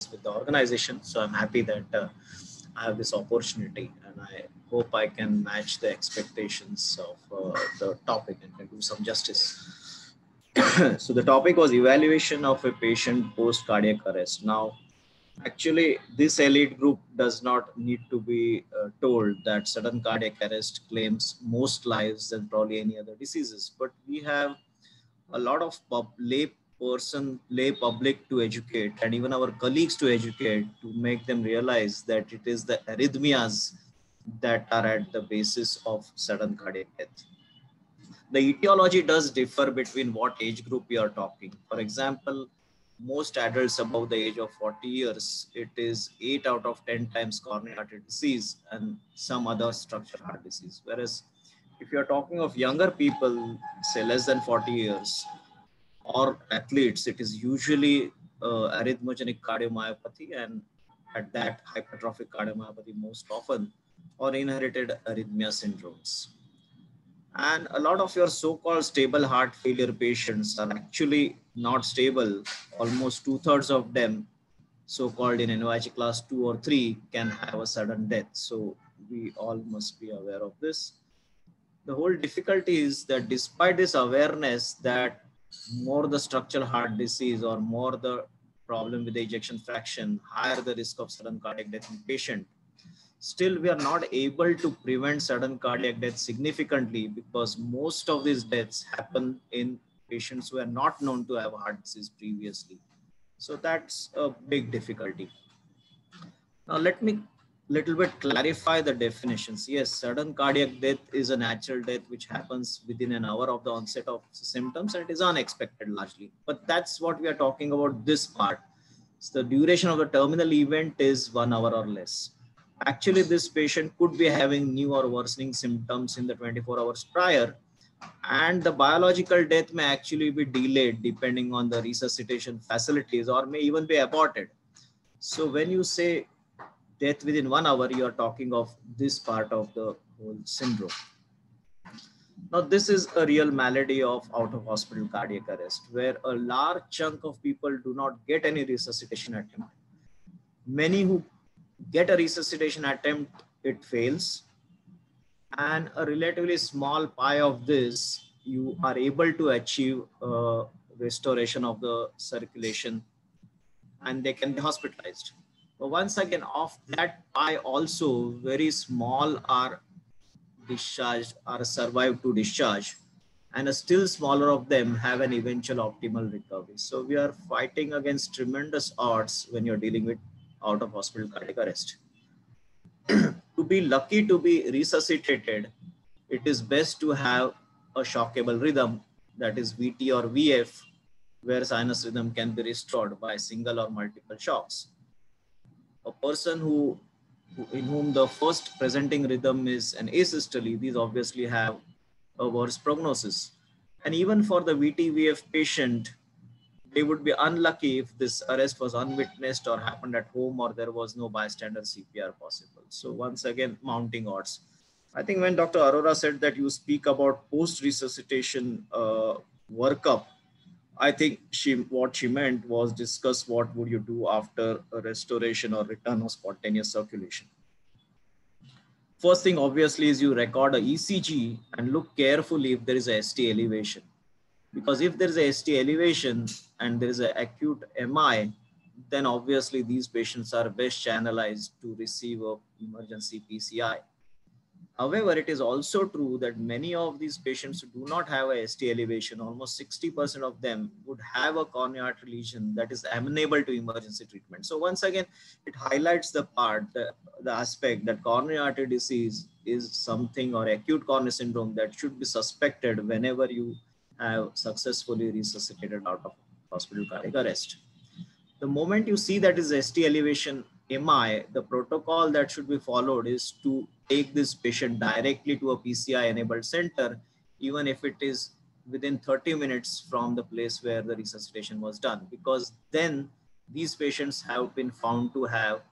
experience with the organization. So I'm happy that I have this opportunity, and I hope I can match the expectations of the topic and can do some justice. So the topic was evaluation of a patient post cardiac arrest. Now, actually, this elite group does not need to be told that sudden cardiac arrest claims most lives than probably any other diseases. But we have a lot of lay public to educate, and even our colleagues to educate, to make them realize that it is the arrhythmias that are at the basis of sudden cardiac death. The etiology does differ between what age group we are talking. For example, most adults above the age of 40 years, it is 8 out of 10 times coronary artery disease and some other structural heart disease. Whereas if you're talking of younger people, say less than 40 years, or athletes, it is usually arrhythmogenic cardiomyopathy, and at that hypertrophic cardiomyopathy most often, or inherited arrhythmia syndromes. And a lot of your so-called stable heart failure patients are actually not stable. Almost 2/3 of them, so-called in NYHA class 2 or 3, can have a sudden death. So we all must be aware of this. The whole difficulty is that despite this awareness that more the structural heart disease or more the problem with the ejection fraction, higher the risk of sudden cardiac death in patient, still we are not able to prevent sudden cardiac death significantly, because most of these deaths happen in patients who are not known to have heart disease previously. So that's a big difficulty. Now let me little bit clarify the definitions. Yes, sudden cardiac death is a natural death which happens within an hour of the onset of symptoms, and it is unexpected largely. But that's what we are talking about this part. So the duration of the terminal event is 1 hour or less. Actually, this patient could be having new or worsening symptoms in the 24 hours prior, and the biological death may actually be delayed depending on the resuscitation facilities, or may even be aborted. So when you say death within 1 hour, you are talking of this part of the whole syndrome. Now, this is a real malady of out-of-hospital cardiac arrest, where a large chunk of people do not get any resuscitation attempt. Many who get a resuscitation attempt, it fails. And a relatively small pie of this, you are able to achieve restoration of the circulation, and they can be hospitalized. But once again, of that pie also, very small are discharged or survive to discharge, and a still smaller of them have an eventual optimal recovery. So we are fighting against tremendous odds when you're dealing with out of hospital cardiac arrest. To be lucky to be resuscitated, it is best to have a shockable rhythm, that is VT or VF, where sinus rhythm can be restored by single or multiple shocks. A person in whom the first presenting rhythm is an asystole, these obviously have a worse prognosis. And even for the VT-VF patient, they would be unlucky if this arrest was unwitnessed or happened at home, or there was no bystander CPR possible. So once again, mounting odds. I think when Dr. Arora said that you speak about post-resuscitation workup, I think what she meant was discuss what would you do after a restoration or return of spontaneous circulation. First thing obviously is you record a ECG and look carefully if there is a ST elevation. Because if there is a ST elevation and there is an acute MI, then obviously these patients are best channelized to receive an emergency PCI. However, it is also true that many of these patients who do not have a ST elevation, almost 60% of them would have a coronary artery lesion that is amenable to emergency treatment. So once again, it highlights the aspect that coronary artery disease is something, or acute coronary syndrome, that should be suspected whenever you have successfully resuscitated out of hospital cardiac arrest. The moment you see that is ST elevation MI, the protocol that should be followed is to take this patient directly to a PCI enabled center, even if it is within 30 minutes from the place where the resuscitation was done, because then these patients have been found to have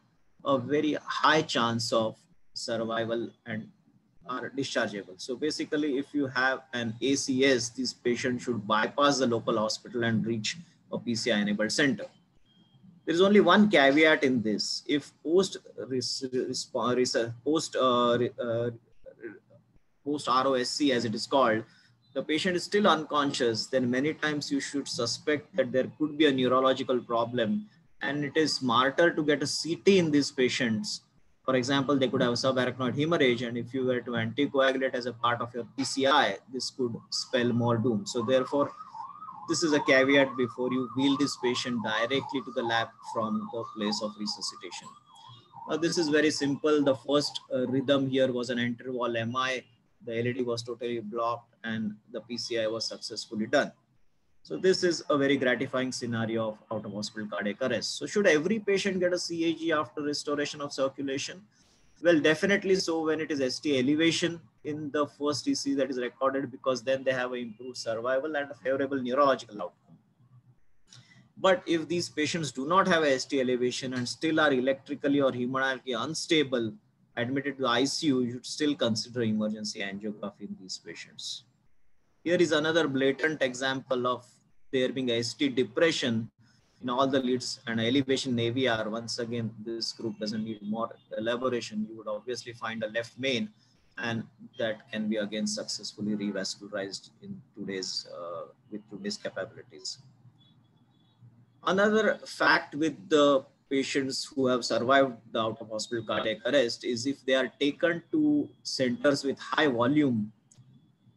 a very high chance of survival and are dischargeable. So basically, if you have an ACS, this patient should bypass the local hospital and reach a PCI enabled center. There is only one caveat in this. If post ROSC, as it is called, the patient is still unconscious, then many times you should suspect that there could be a neurological problem, and it is smarter to get a CT in these patients. For example, they could have a subarachnoid hemorrhage, and if you were to anticoagulate as a part of your PCI, this could spell more doom. So therefore, this is a caveat before you wheel this patient directly to the lab from the place of resuscitation. This is very simple. The first rhythm here was an interval MI. The LED was totally blocked and the PCI was successfully done. So this is a very gratifying scenario of out of hospital cardiac arrest. So should every patient get a CAG after restoration of circulation? Well, definitely so when it is ST elevation in the first EC that is recorded, because then they have an improved survival and a favorable neurological outcome. But if these patients do not have a ST elevation and still are electrically or hemodynamically unstable, admitted to the ICU, you should still consider emergency angiography in these patients. Here is another blatant example of there being a ST depression in all the leads and elevation in AVR. Once again, this group doesn't need more elaboration. You would obviously find a left main, and that can be again successfully revascularized in today's with today's capabilities. Another fact with the patients who have survived the out of hospital cardiac arrest is if they are taken to centers with high volume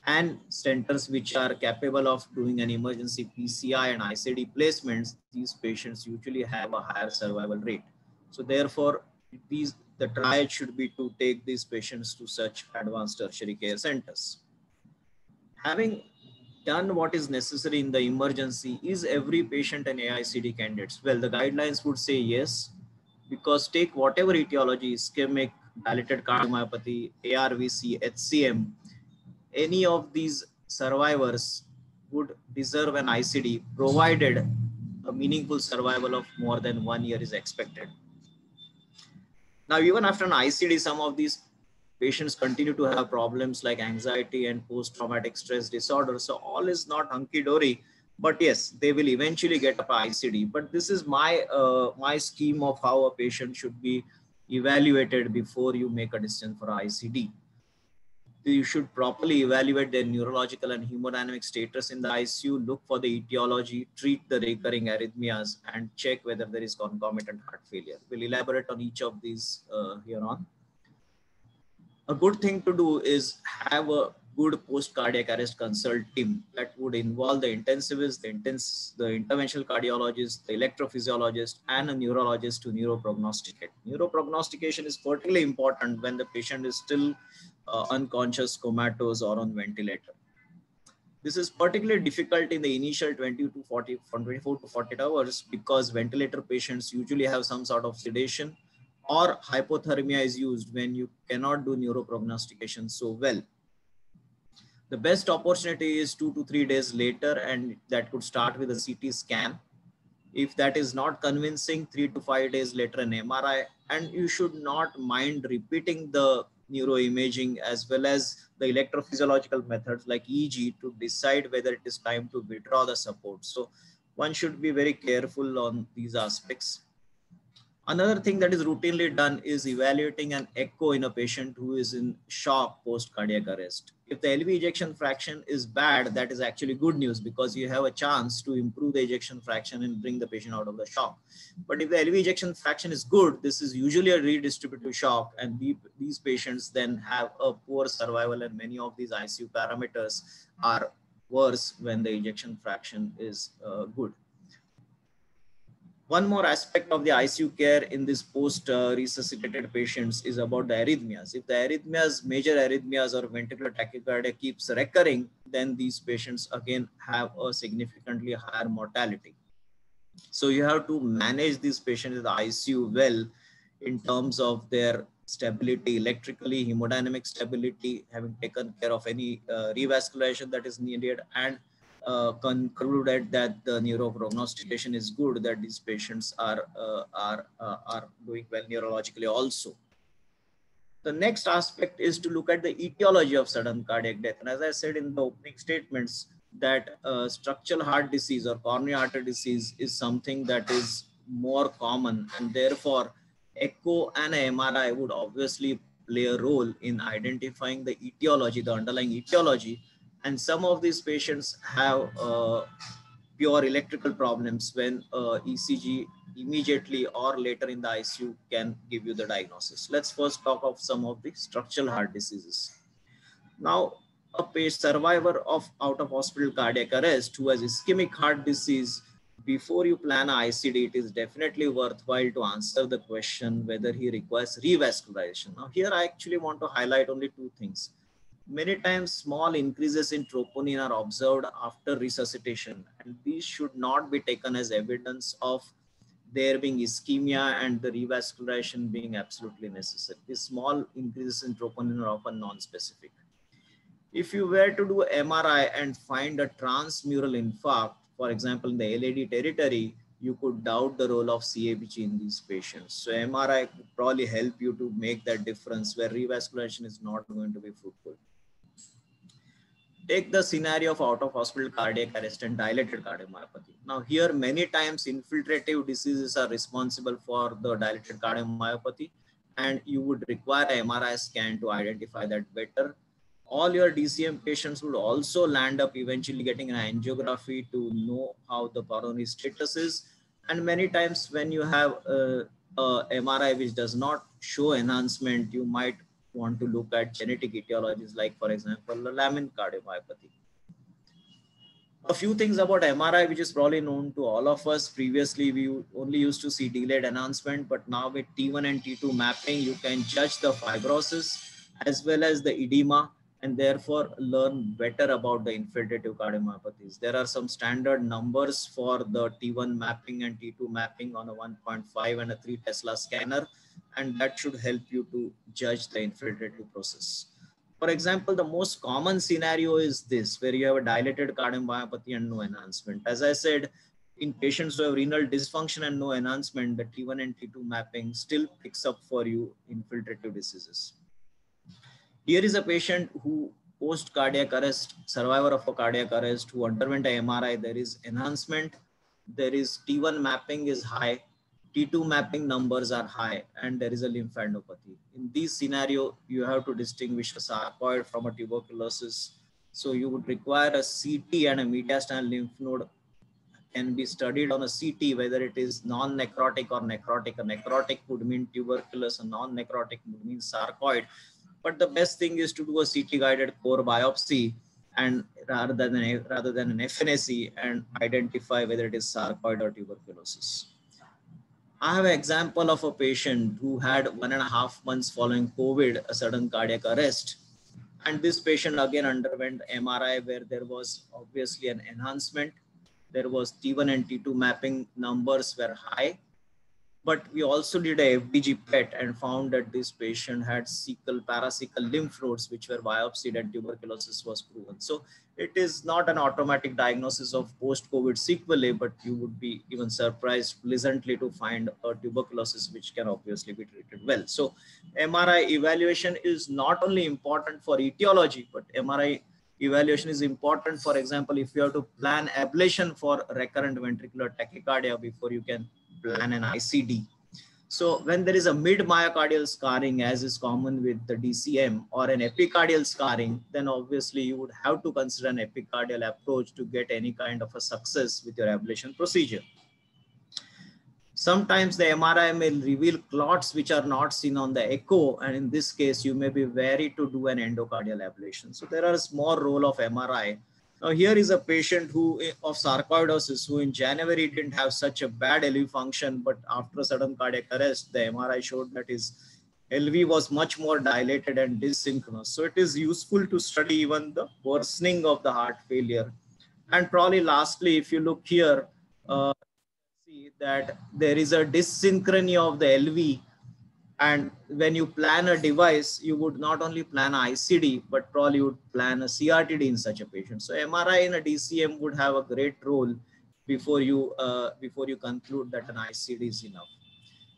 and centers which are capable of doing an emergency PCI and ICD placements, these patients usually have a higher survival rate. So therefore, the triad should be to take these patients to such advanced tertiary care centers. Having done what is necessary in the emergency, is every patient an AICD candidate? Well, the guidelines would say yes, because take whatever etiology, ischemic, dilated cardiomyopathy, ARVC, HCM, any of these survivors would deserve an ICD, provided a meaningful survival of more than 1 year is expected. Now, even after an ICD, some of these patients continue to have problems like anxiety and post-traumatic stress disorder. So all is not hunky-dory, but yes, they will eventually get up ICD. But this is my my scheme of how a patient should be evaluated before you make a decision for ICD. You should properly evaluate their neurological and hemodynamic status in the ICU, look for the etiology, treat the recurring arrhythmias, and check whether there is concomitant heart failure. We'll elaborate on each of these here on. A good thing to do is have a good post-cardiac arrest consult team that would involve the intensivist, the interventional cardiologist, the electrophysiologist, and a neurologist to neuroprognosticate. Neuroprognostication is particularly important when the patient is still unconscious, comatose, or on ventilator. This is particularly difficult in the initial 24 to 48 hours because ventilator patients usually have some sort of sedation, or hypothermia is used when you cannot do neuroprognostication so well. The best opportunity is 2 to 3 days later, and that could start with a CT scan. If that is not convincing, 3 to 5 days later, an MRI, and you should not mind repeating the neuroimaging as well as the electrophysiological methods like EEG to decide whether it is time to withdraw the support. So one should be very careful on these aspects. Another thing that is routinely done is evaluating an echo in a patient who is in shock post cardiac arrest. If the LV ejection fraction is bad, that is actually good news because you have a chance to improve the ejection fraction and bring the patient out of the shock. But if the LV ejection fraction is good, this is usually a redistributive shock, and these patients then have a poor survival, and many of these ICU parameters are worse when the ejection fraction is good. One more aspect of the ICU care in this post-resuscitated patients is about the arrhythmias. If the arrhythmias, major arrhythmias or ventricular tachycardia keeps recurring, then these patients again have a significantly higher mortality. So you have to manage these patients in the ICU well in terms of their stability, electrically, hemodynamic stability, having taken care of any revascularization that is needed, and concluded that the neuroprognostication is good, that these patients are doing well neurologically also. The next aspect is to look at the etiology of sudden cardiac death. And as I said in the opening statements, that structural heart disease or coronary artery disease is something that is more common, and therefore echo and MRI would obviously play a role in identifying the etiology, the underlying etiology. And some of these patients have pure electrical problems when ECG immediately or later in the ICU can give you the diagnosis. Let's first talk of some of the structural heart diseases. Now, a survivor of out of hospital cardiac arrest who has ischemic heart disease, before you plan a ICD, it is definitely worthwhile to answer the question whether he requires revascularization. Now, here I actually want to highlight only two things. Many times small increases in troponin are observed after resuscitation, and these should not be taken as evidence of there being ischemia and the revascularization being absolutely necessary. These small increases in troponin are often non-specific. If you were to do MRI and find a transmural infarct, for example, in the LAD territory, you could doubt the role of CABG in these patients. So MRI could probably help you to make that difference where revascularization is not going to be fruitful. Take the scenario of out of hospital cardiac arrest and dilated cardiomyopathy. Now here, many times infiltrative diseases are responsible for the dilated cardiomyopathy, and you would require an MRI scan to identify that better. All your DCM patients would also land up eventually getting an angiography to know how the coronary status is. And many times when you have a MRI which does not show enhancement, you might want to look at genetic etiologies like, for example, Lamin cardiomyopathy. A few things about MRI, which is probably known to all of us. Previously, we only used to see delayed enhancement, but now with T1 and T2 mapping, you can judge the fibrosis as well as the edema, and therefore learn better about the infiltrative cardiomyopathies. There are some standard numbers for the T1 mapping and T2 mapping on a 1.5 and a 3 Tesla scanner, and that should help you to judge the infiltrative process. For example, the most common scenario is this, where you have a dilated cardiomyopathy and no enhancement. As I said, in patients who have renal dysfunction and no enhancement, the T1 and T2 mapping still picks up for you infiltrative diseases. Here is a patient who post cardiac arrest, survivor of a cardiac arrest, who underwent a MRI. There is enhancement, there is T1 mapping is high, T2 mapping numbers are high, and there is a lymphadenopathy. In this scenario, you have to distinguish a sarcoid from a tuberculosis. So you would require a CT, and a mediastinal lymph node can be studied on a CT, whether it is non-necrotic or necrotic. A necrotic would mean tuberculous, a non-necrotic would mean sarcoid. But the best thing is to do a CT guided core biopsy, and rather than an FNAC, and identify whether it is sarcoid or tuberculosis. I have an example of a patient who had 1.5 months following COVID, a sudden cardiac arrest. And this patient again underwent MRI where there was obviously an enhancement. There was T1 and T2 mapping numbers were high. But we also did a FDG PET and found that this patient had paracecal lymph nodes, which were biopsied, and tuberculosis was proven. So it is not an automatic diagnosis of post-COVID sequelae, but you would be even surprised pleasantly to find a tuberculosis, which can obviously be treated well. So MRI evaluation is not only important for etiology, but MRI evaluation is important. For example, if you have to plan ablation for recurrent ventricular tachycardia before you can plan an ICD. So when there is a mid-myocardial scarring, as is common with the DCM, or an epicardial scarring, then obviously you would have to consider an epicardial approach to get any kind of a success with your ablation procedure. Sometimes the MRI may reveal clots which are not seen on the echo, and in this case, you may be wary to do an endocardial ablation. So there is more role of MRI. Now here is a patient who of sarcoidosis who in January didn't have such a bad LV function, but after a sudden cardiac arrest, the MRI showed that his LV was much more dilated and dysynchronous. So it is useful to study even the worsening of the heart failure. And probably lastly, if you look here, see that there is a dyssynchrony of the LV. And when you plan a device, you would not only plan an ICD, but probably would plan a CRTD in such a patient. So MRI in a DCM would have a great role before you conclude that an ICD is enough.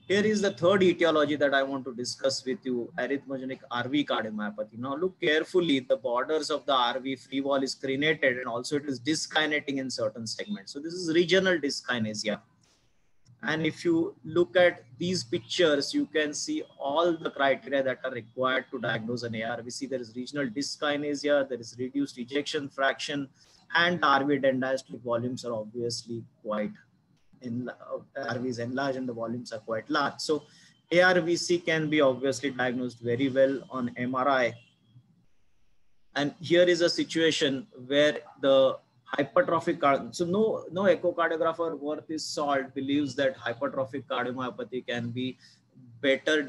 Here is the third etiology that I want to discuss with you, arrhythmogenic RV cardiomyopathy. Now look carefully, the borders of the RV free wall is crenated, and also it is dyskinetic in certain segments. So this is regional dyskinesia. And if you look at these pictures, you can see all the criteria that are required to diagnose an ARVC. There is regional dyskinesia, there is reduced ejection fraction, and the RV diastolic volumes are obviously quite RV is enlarged and the volumes are quite large. So ARVC can be obviously diagnosed very well on MRI. And here is a situation where the hypertrophic so no echocardiographer worth his salt believes that hypertrophic cardiomyopathy can be better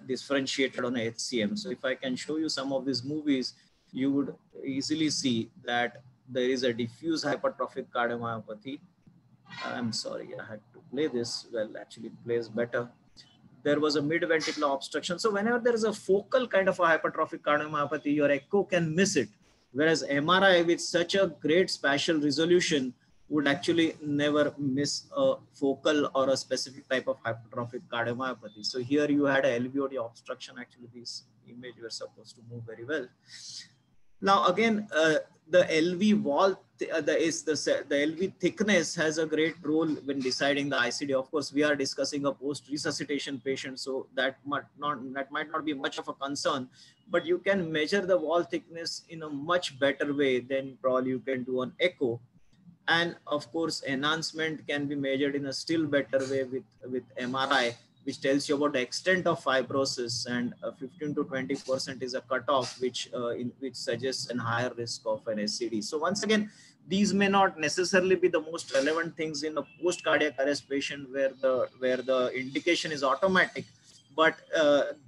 differentiated on HCM. So if I can show you some of these movies, you would easily see that there is a diffuse hypertrophic cardiomyopathy. I'm sorry, I had to play this. Well, actually it plays better. There was a mid-ventricular obstruction. So whenever there is a focal kind of a hypertrophic cardiomyopathy, your echo can miss it. Whereas MRI with such a great spatial resolution would actually never miss a focal or a specific type of hypertrophic cardiomyopathy. So here you had a LVOD obstruction. Actually, this image were supposed to move very well. Now again, the LV wall, the LV thickness has a great role when deciding the ICD. Of course, we are discussing a post-resuscitation patient, so that might not be much of a concern. But you can measure the wall thickness in a much better way than probably you can do on echo. And of course, enhancement can be measured in a still better way with MRI, which tells you about the extent of fibrosis, and 15 to 20% is a cutoff, which suggests a higher risk of an SCD. So once again, these may not necessarily be the most relevant things in a post cardiac arrest patient where the indication is automatic. But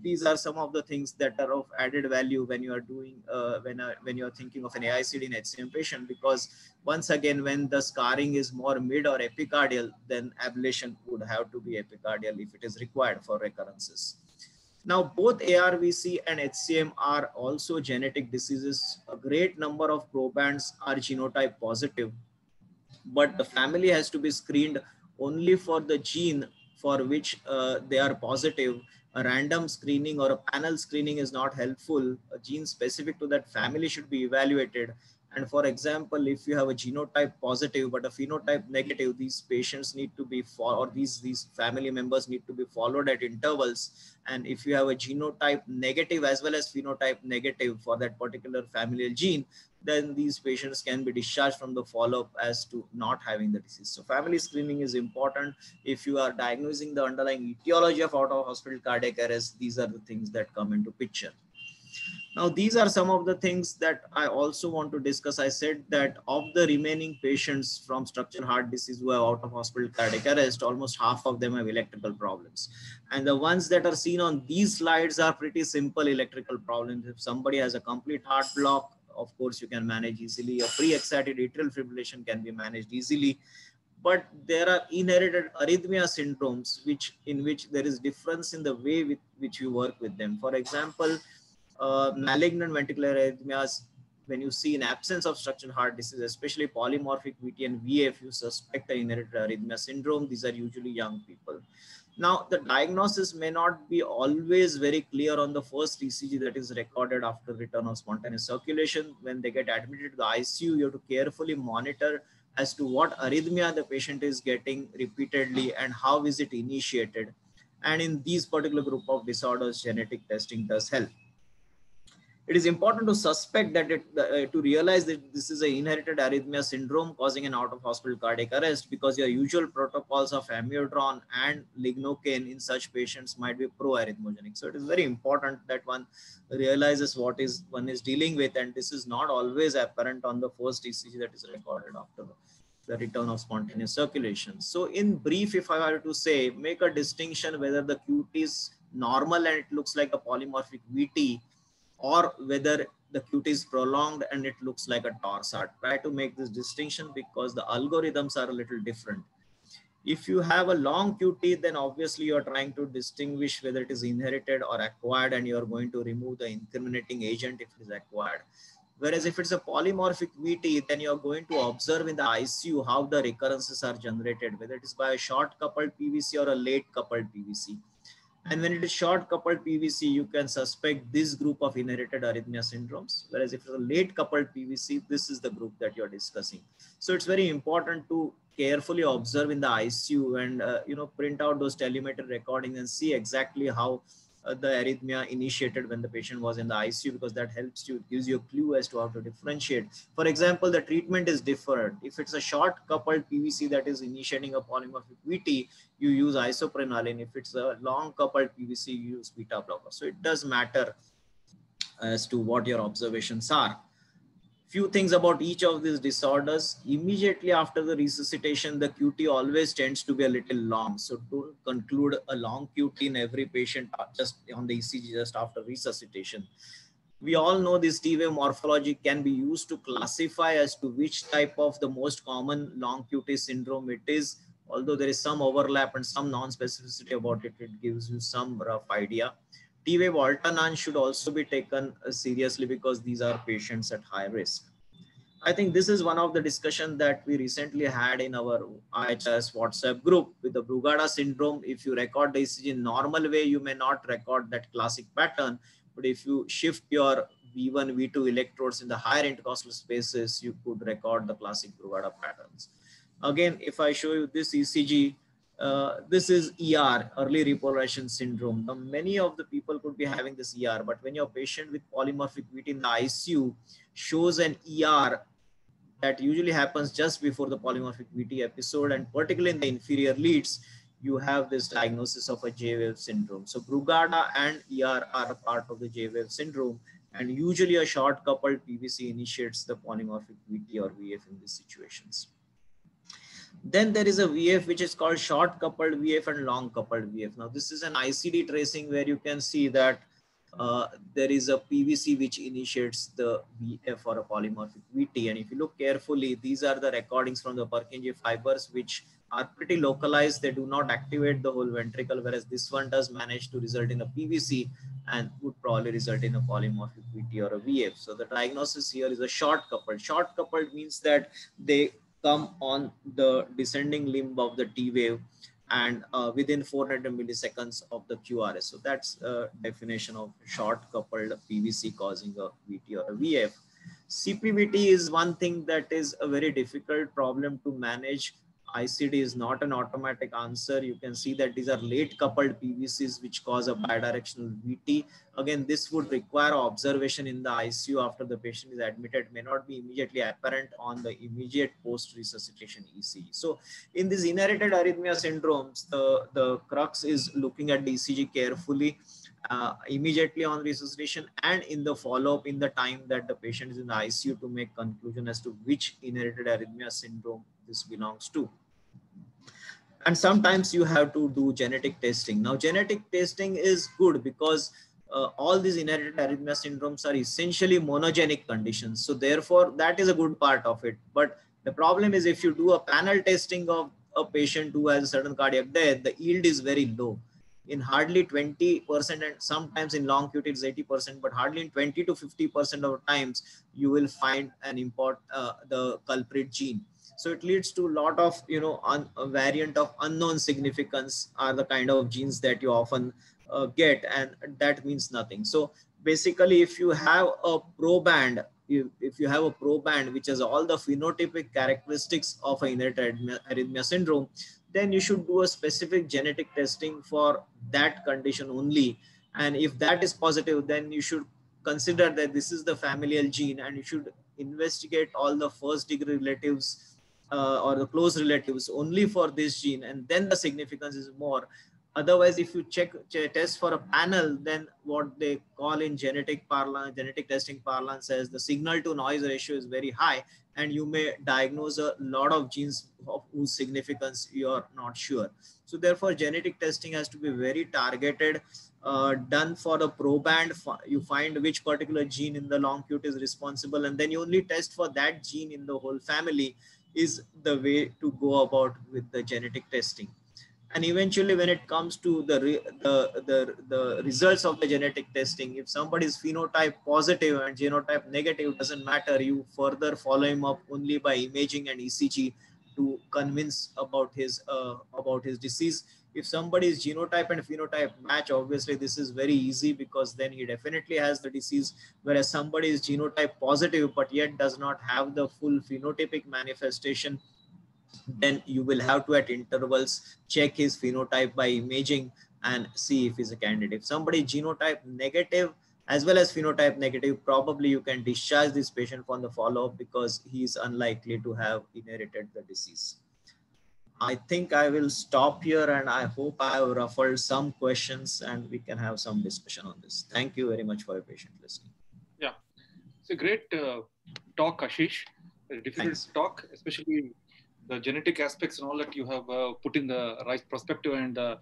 these are some of the things that are of added value when you are doing when you are thinking of an AICD in HCM patient, because once again, when the scarring is more mid or epicardial, then ablation would have to be epicardial if it is required for recurrences. Now, both ARVC and HCM are also genetic diseases. A great number of probands are genotype positive, but the family has to be screened only for the gene for which they are positive. A random screening or a panel screening is not helpful. A gene specific to that family should be evaluated. And for example, if you have a genotype positive but a phenotype negative, these patients need to be or these family members need to be followed at intervals. And if you have a genotype negative as well as phenotype negative for that particular familial gene, then these patients can be discharged from the follow-up as to not having the disease. So family screening is important. If you are diagnosing the underlying etiology of out-of-hospital cardiac arrest, these are the things that come into picture. Now, these are some of the things that I also want to discuss. I said that of the remaining patients from structural heart disease who have out-of-hospital cardiac arrest, almost half of them have electrical problems. And the ones that are seen on these slides are pretty simple electrical problems. If somebody has a complete heart block, of course, you can manage easily. A pre-excited atrial fibrillation can be managed easily. But there are inherited arrhythmia syndromes in which there is difference in the way with which you work with them. For example, malignant ventricular arrhythmias, when you see in absence of structural heart disease, especially polymorphic VT and VF, you suspect an inherited arrhythmia syndrome. These are usually young people. Now, the diagnosis may not be always very clear on the first ECG that is recorded after return of spontaneous circulation. When they get admitted to the ICU, you have to carefully monitor as to what arrhythmia the patient is getting repeatedly and how is it initiated. And in these particular group of disorders, genetic testing does help. It is important to suspect that to realize that this is an inherited arrhythmia syndrome causing an out-of-hospital cardiac arrest, because your usual protocols of amiodarone and lignocaine in such patients might be pro-arrhythmogenic. So it is very important that one realizes what one is dealing with, and this is not always apparent on the first ECG that is recorded after the return of spontaneous circulation. So in brief, if I were to say, make a distinction whether the QT is normal and it looks like a polymorphic VT, or whether the QT is prolonged and it looks like a torsade. Try to make this distinction because the algorithms are a little different. If you have a long QT, then obviously you are trying to distinguish whether it is inherited or acquired, and you are going to remove the incriminating agent if it is acquired. Whereas if it's a polymorphic VT, then you are going to observe in the ICU how the recurrences are generated, whether it is by a short coupled PVC or a late coupled PVC. And when it is short coupled PVC, you can suspect this group of inherited arrhythmia syndromes. Whereas if it's a late coupled PVC, this is the group that you're discussing. So it's very important to carefully observe in the ICU and print out those telemetry recordings and see exactly how the arrhythmia initiated when the patient was in the ICU, because that helps you, gives you a clue as to how to differentiate. For example, the treatment is different. If it's a short coupled PVC that is initiating a polymorphic VT, you use isoprenaline. If it's a long coupled PVC, you use beta blocker. So it does matter as to what your observations are. Few things about each of these disorders. Immediately after the resuscitation, the QT always tends to be a little long. So don't conclude a long QT in every patient just on the ECG just after resuscitation. We all know this T-wave morphology can be used to classify as to which type of the most common long QT syndrome it is. Although there is some overlap and some non-specificity about it, it gives you some rough idea. T-wave alternans should also be taken seriously because these are patients at high risk. I think this is one of the discussion that we recently had in our IHS WhatsApp group with the Brugada syndrome. If you record the ECG in normal way, you may not record that classic pattern. But if you shift your V1, V2 electrodes in the higher intercostal spaces, you could record the classic Brugada patterns. Again, if I show you this ECG, this is ER, early repolarization syndrome. Now, many of the people could be having this ER, but when your patient with polymorphic VT in the ICU shows an ER, that usually happens just before the polymorphic VT episode, and particularly in the inferior leads, you have this diagnosis of a J-wave syndrome. So Brugada and ER are a part of the J-wave syndrome, and usually a short coupled PVC initiates the polymorphic VT or VF in these situations. Then there is a VF which is called short coupled VF and long coupled VF. Now this is an ICD tracing where you can see that there is a PVC which initiates the VF or a polymorphic VT. And if you look carefully, these are the recordings from the Purkinje fibers, which are pretty localized. They do not activate the whole ventricle, whereas this one does manage to result in a PVC and would probably result in a polymorphic VT or a VF. So the diagnosis here is a short coupled. Short coupled means that they come on the descending limb of the T wave and within 400 milliseconds of the QRS. So that's a definition of short coupled PVC causing a VT or a VF. CPVT is one thing that is a very difficult problem to manage. ICD is not an automatic answer. You can see that these are late coupled PVCs which cause a bidirectional VT. Again, this would require observation in the ICU after the patient is admitted, may not be immediately apparent on the immediate post-resuscitation ECG. So in these inherited arrhythmia syndromes, the crux is looking at the ECG carefully immediately on resuscitation and in the follow-up in the time that the patient is in the ICU to make conclusion as to which inherited arrhythmia syndrome this belongs to. And sometimes you have to do genetic testing. Now, genetic testing is good because all these inherited arrhythmia syndromes are essentially monogenic conditions. So therefore, that is a good part of it. But the problem is if you do a panel testing of a patient who has a certain cardiac death, the yield is very low. In hardly 20% and sometimes in long QT it's 80%, but hardly in 20 to 50% of times you will find an the culprit gene. So it leads to a lot of, a variant of unknown significance are the kind of genes that you often get, and that means nothing. So basically, if you have a proband, if you have a proband which has all the phenotypic characteristics of an inherited arrhythmia syndrome, then you should do a specific genetic testing for that condition only. And if that is positive, then you should consider that this is the familial gene, and you should investigate all the first degree relatives or the close relatives only for this gene, and then the significance is more. Otherwise, if you test for a panel, then what they call in genetic testing parlance as the signal to noise ratio is very high, and you may diagnose a lot of genes of whose significance you are not sure. So therefore, genetic testing has to be very targeted, done for the proband. You find which particular gene in the long QT is responsible, and then you only test for that gene in the whole family is the way to go about with the genetic testing. And eventually, when it comes to the results of the genetic testing, if somebody is phenotype positive and genotype negative, doesn't matter. You further follow him up only by imaging and ECG to convince about his disease. If somebody's genotype and phenotype match, obviously this is very easy, because then he definitely has the disease. Whereas somebody is genotype positive but yet does not have the full phenotypic manifestation, then you will have to at intervals check his phenotype by imaging and see if he's a candidate. If somebody genotype negative as well as phenotype negative, probably you can discharge this patient from the follow-up, because he is unlikely to have inherited the disease. I think I will stop here, and I hope I have ruffled some questions and we can have some discussion on this. Thank you very much for your patient listening. Yeah, it's a great talk, Ashish. A difficult Thanks. talk, especially the genetic aspects and all that you have put in the right perspective, and the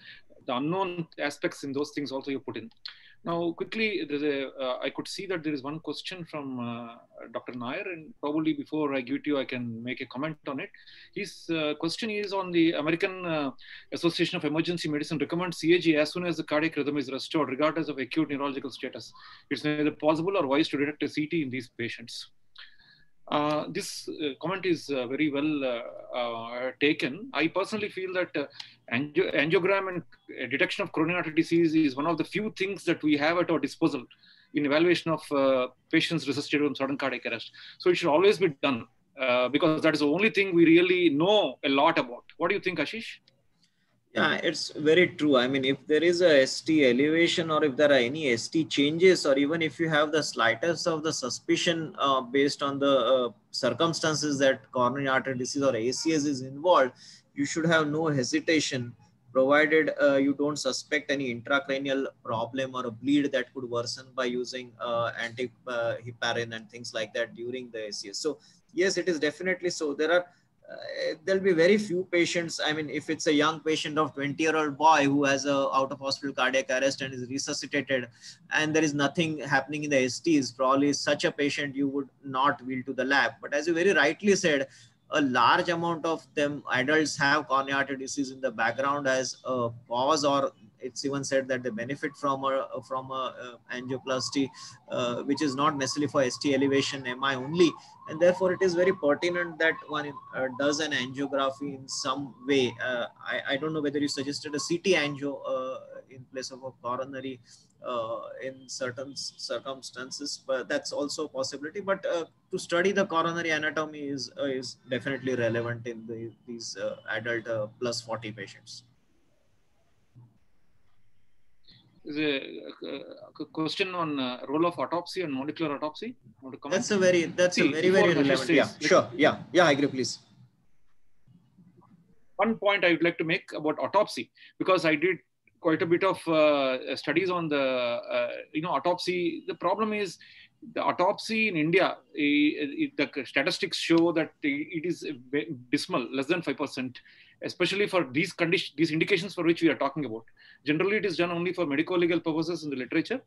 unknown aspects in those things also you put in. Now, quickly, I could see that there is one question from Dr. Nair, and probably before I give it to you, I can make a comment on it. His question is on the American Association of Emergency Medicine recommends CAG as soon as the cardiac rhythm is restored, regardless of acute neurological status. It's neither possible or wise to detect a CT in these patients. This comment is very well taken. I personally feel that angiogram and detection of coronary artery disease is one of the few things that we have at our disposal in evaluation of patients resuscitated on sudden cardiac arrest. So it should always be done because that is the only thing we really know a lot about. What do you think, Ashish? Yeah, it's very true. I mean, if there is a ST elevation, or if there are any ST changes, or even if you have the slightest of the suspicion based on the circumstances that coronary artery disease or ACS is involved, you should have no hesitation, provided you don't suspect any intracranial problem or a bleed that could worsen by using antiheparin and things like that during the ACS. So yes, it is definitely so. There'll be very few patients. I mean, if it's a young patient of 20-year-old boy who has a out of hospital cardiac arrest and is resuscitated, and there is nothing happening in the STs, probably such a patient you would not wheel to the lab. But as you very rightly said, a large amount of them adults have coronary artery disease in the background as a cause, or it's even said that they benefit from a angioplasty, which is not necessarily for ST elevation MI only. And therefore it is very pertinent that one does an angiography in some way. I don't know whether you suggested a CT angio in place of a coronary in certain circumstances, but that's also a possibility. But to study the coronary anatomy is definitely relevant in these adult plus 40 patients. There's a question on role of autopsy and molecular autopsy. That's a very relevant. Says, yeah, sure. Yeah, I agree, please. One point I would like to make about autopsy, because I did quite a bit of studies on the autopsy. The problem is the autopsy in India, the statistics show that it is dismal, less than 5%, especially for these indications for which we are talking about. Generally, it is done only for medico-legal purposes in the literature,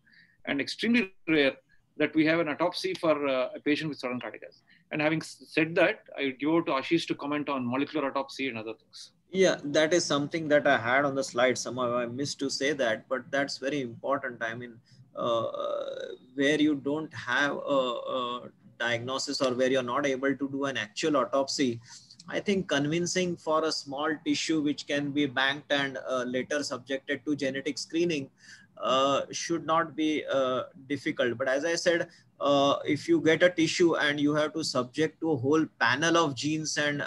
and extremely rare that we have an autopsy for a patient with sudden cardiac arrest. And having said that, I would give over to Ashish to comment on molecular autopsy and other things. Yeah, that is something that I had on the slide. Somehow I missed to say that, but that's very important. I mean, where you don't have a diagnosis, or where you're not able to do an actual autopsy, I think convincing for a small tissue which can be banked and later subjected to genetic screening should not be difficult. But as I said, if you get a tissue and you have to subject to a whole panel of genes and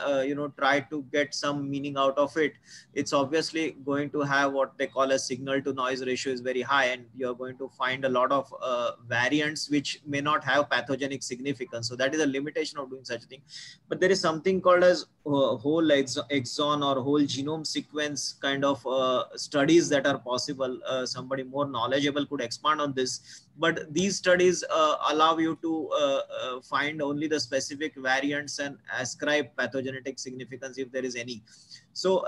try to get some meaning out of it, it's obviously going to have what they call a signal to noise ratio is very high, and you're going to find a lot of variants which may not have pathogenic significance. So that is a limitation of doing such a thing. But there is something called as whole exon or whole genome sequence kind of studies that are possible. Somebody more knowledgeable could expand on this, but these studies allow you to find only the specific variants and ascribe pathogenetic significance if there is any. So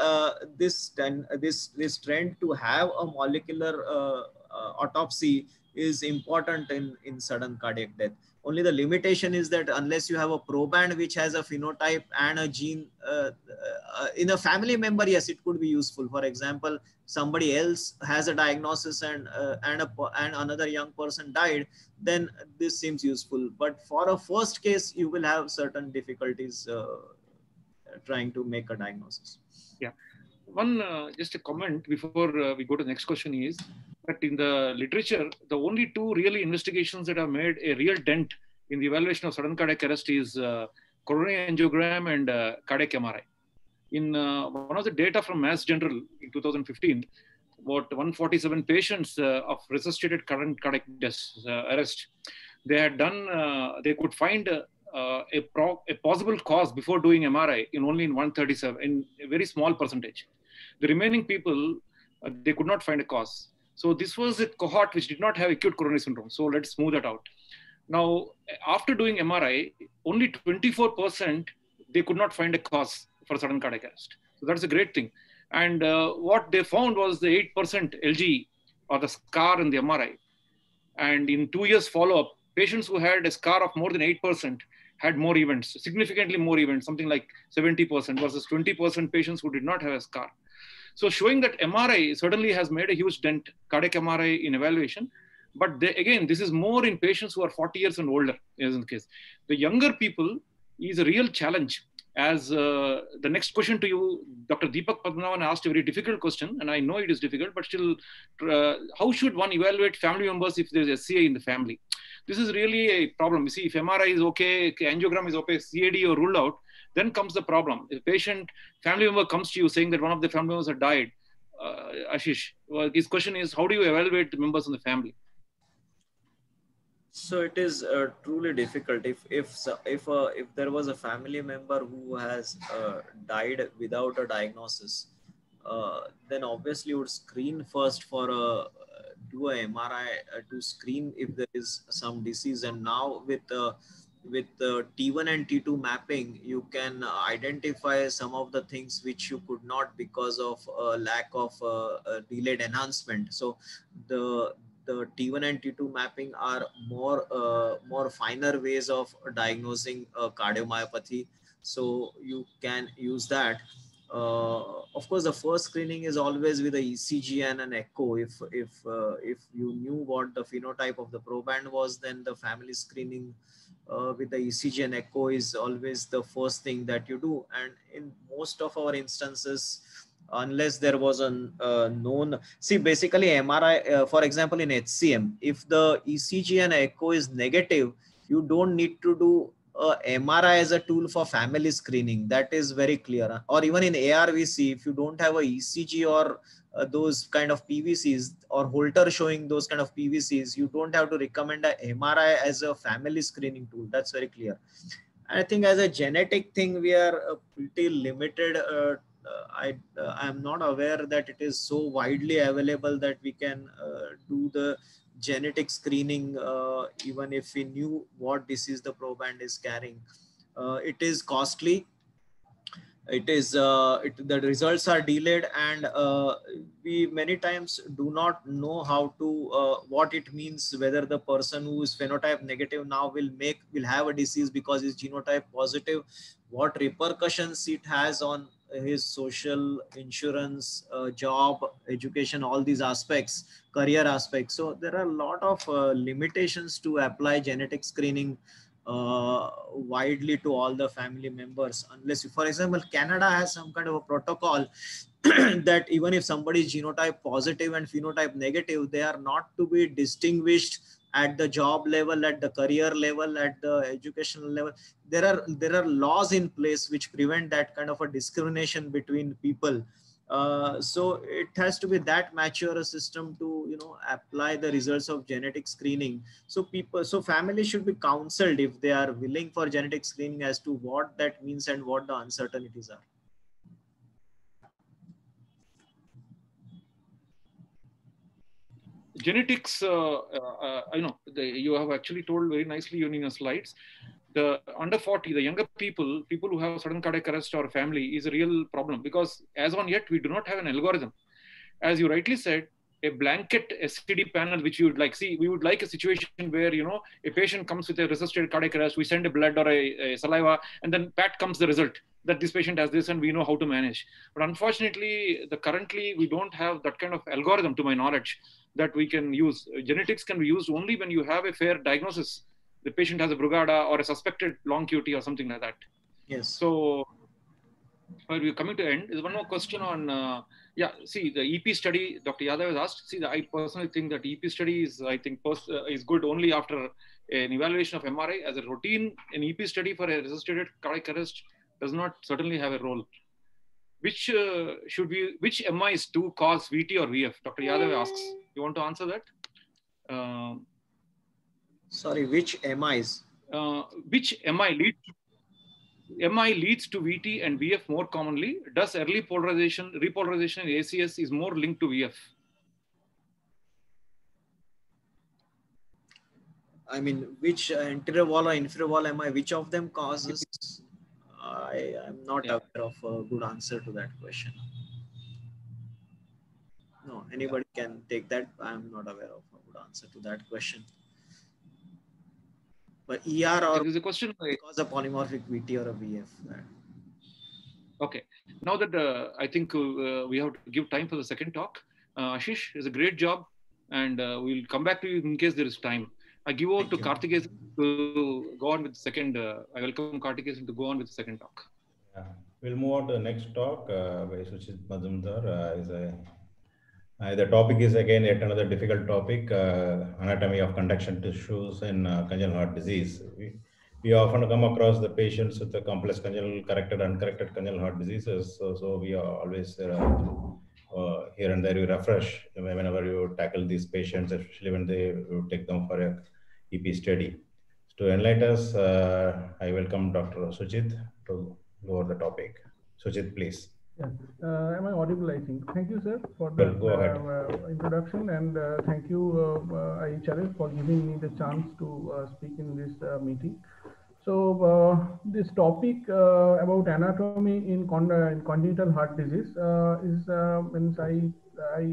this trend to have a molecular autopsy is important in sudden cardiac death. Only the limitation is that unless you have a proband which has a phenotype and a gene in a family member, yes, it could be useful. For example, somebody else has a diagnosis and another young person died, then this seems useful. But for a first case, you will have certain difficulties trying to make a diagnosis. Yeah. One just a comment before we go to the next question is that in the literature, the only two really investigations that have made a real dent in the evaluation of sudden cardiac arrest is coronary angiogram and cardiac MRI. In one of the data from Mass General in 2015, about 147 patients of resuscitated current cardiac arrest, they had done, they could find a possible cause before doing MRI in only in 137, in a very small percentage. The remaining people, they could not find a cause. So this was a cohort which did not have acute coronary syndrome. So let's smooth that out. Now, after doing MRI, only 24% they could not find a cause for sudden cardiac arrest. So that's a great thing. And what they found was the 8% LG or the scar in the MRI. And in 2 years follow-up, patients who had a scar of more than 8% had more events, significantly more events, something like 70% versus 20% patients who did not have a scar. So showing that MRI certainly has made a huge dent, cardiac MRI in evaluation. But again, this is more in patients who are 40 years and older, as in the case. The younger people is a real challenge. As the next question to you, Dr. Deepak Padmanabhan asked a very difficult question, and I know it is difficult, but still, how should one evaluate family members if there is SCA in the family? This is really a problem. You see, if MRI is okay, angiogram is okay, CAD or ruled out, then comes the problem. If a patient, family member comes to you saying that one of the family members had died, Ashish, his question is, how do you evaluate the members in the family? So it is truly difficult if there was a family member who has died without a diagnosis, then obviously you would screen first for do a MRI to screen if there is some disease. And now with T1 and T2 mapping, you can identify some of the things which you could not because of lack of delayed enhancement. So the T1 and T2 mapping are more finer ways of diagnosing cardiomyopathy. So you can use that. Of course, the first screening is always with the ECG and an echo. If you knew what the phenotype of the proband was, then the family screening with the ECG and echo is always the first thing that you do. And in most of our instances, unless there was a known, see, basically MRI, for example, in HCM, if the ECG and echo is negative, you don't need to do MRI as a tool for family screening. That is very clear. Or even in ARVC, if you don't have a ECG or those kind of PVCs or Holter showing those kind of PVCs, you don't have to recommend a MRI as a family screening tool. That's very clear. I think as a genetic thing, we are pretty limited. I am not aware that it is so widely available that we can do the genetic screening, even if we knew what disease the proband is carrying. It is costly. It is the results are delayed, and we many times do not know how to what it means, whether the person who is phenotype negative now will have a disease because he's genotype positive, what repercussions it has on his social, insurance, job, education, all these aspects, career aspects. So there are a lot of limitations to apply genetic screening widely to all the family members, unless, for example, Canada has some kind of a protocol that even if somebody is genotype positive and phenotype negative, they are not to be distinguished at the job level, at the career level, at the educational level. There are laws in place which prevent that kind of a discrimination between people. So it has to be that mature a system to, you know, apply the results of genetic screening. So families should be counseled if they are willing for genetic screening as to what that means and what the uncertainties are. Genetics, I know you have actually told very nicely in your slides. The under 40, the younger people who have sudden cardiac arrest or family is a real problem, because as on yet, we do not have an algorithm. As you rightly said, a blanket SCD panel, which you would like, see, we would like a situation where, you know, a patient comes with a resuscitated cardiac arrest, we send a blood or a saliva, and then pat comes the result that this patient has this and we know how to manage. But unfortunately, currently we don't have that kind of algorithm, to my knowledge, that we can use. Genetics can be used only when you have a fair diagnosis. The patient has a Brugada or a suspected long QT or something like that. Yes. So While we're coming to end, there's one more question on, yeah, see the EP study Dr. Yadav has asked. See, I personally think that EP study is, I think, is good only after an evaluation of MRI. As a routine, an EP study for a resuscitated cardiac arrest does not certainly have a role. Which which MIs do cause VT or VF? Dr. Yadav asks. You want to answer that? Sorry, which MIs? Which MI leads to VT and VF more commonly? Does early repolarization in ACS is more linked to VF? I mean, which anterior wall or inferior wall MI, which of them causes? I am not aware of a good answer to that question. No, anybody can take that. I am not aware of a good answer to that question. But ER or there's a question because a polymorphic VT or a VF. Okay. Now that I think we have to give time for the second talk. Ashish, is a great job, and we'll come back to you in case there is time. I give over to Karthikeyan to go on with the second. I welcome Karthikeyan to go on with the second talk. Yeah. We'll move on to the next talk by Suchit Majumdar. The topic is again yet another difficult topic, anatomy of conduction tissues in congenital heart disease. We often come across the patients with the complex congenital corrected, uncorrected congenital heart diseases. So we are always here and there you refresh whenever you tackle these patients, especially when you take them for a EP study. To enlighten us, I welcome Dr. Suchit to go over the topic. Suchit, please. Yeah. Am I audible, I think? Thank you, sir, for the introduction, and thank you, IHRS, for giving me the chance to speak in this meeting. So this topic about anatomy in congenital heart disease means I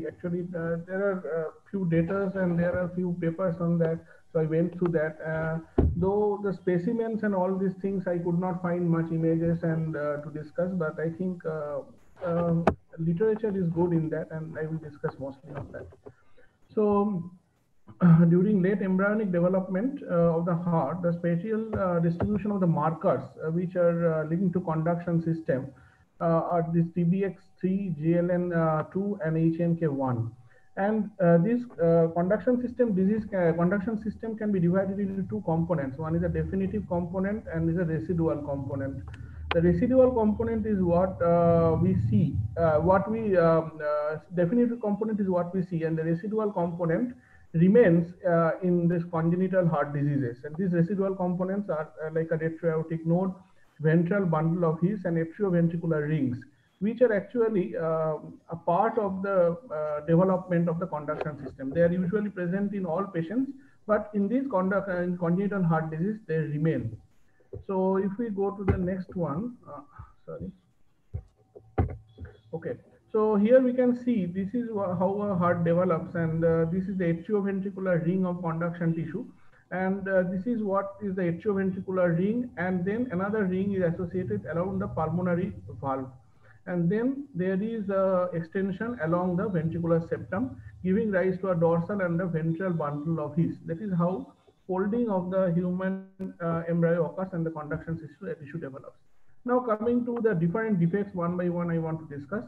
actually there are few data and there are few papers on that. So I went through that. Though the specimens and all these things, I could not find much images and to discuss, but I think literature is good in that, and I will discuss mostly on that. So during late embryonic development of the heart, the spatial distribution of the markers which are linked to conduction system are this TBX3, GLN2, and HNK1. And this conduction system can be divided into two components. One is a definitive component and is a residual component. The residual component is what we see. Definitive component is what we see, and the residual component remains in this congenital heart diseases. And these residual components are like a retroaortic node, ventral bundle of His, and atrioventricular rings, which are actually a part of the development of the conduction system. They are usually present in all patients, but in this congenital heart disease, they remain. So if we go to the next one, sorry. Okay. So here we can see this is how a heart develops, and this is the atrioventricular ring of conduction tissue, and this is what is the atrioventricular ring, and then another ring is associated around the pulmonary valve, and then there is a extension along the ventricular septum, giving rise to a dorsal and a ventral bundle of His. That is how folding of the human embryo occurs and the conduction tissue develops. Now coming to the different defects one by one, I want to discuss.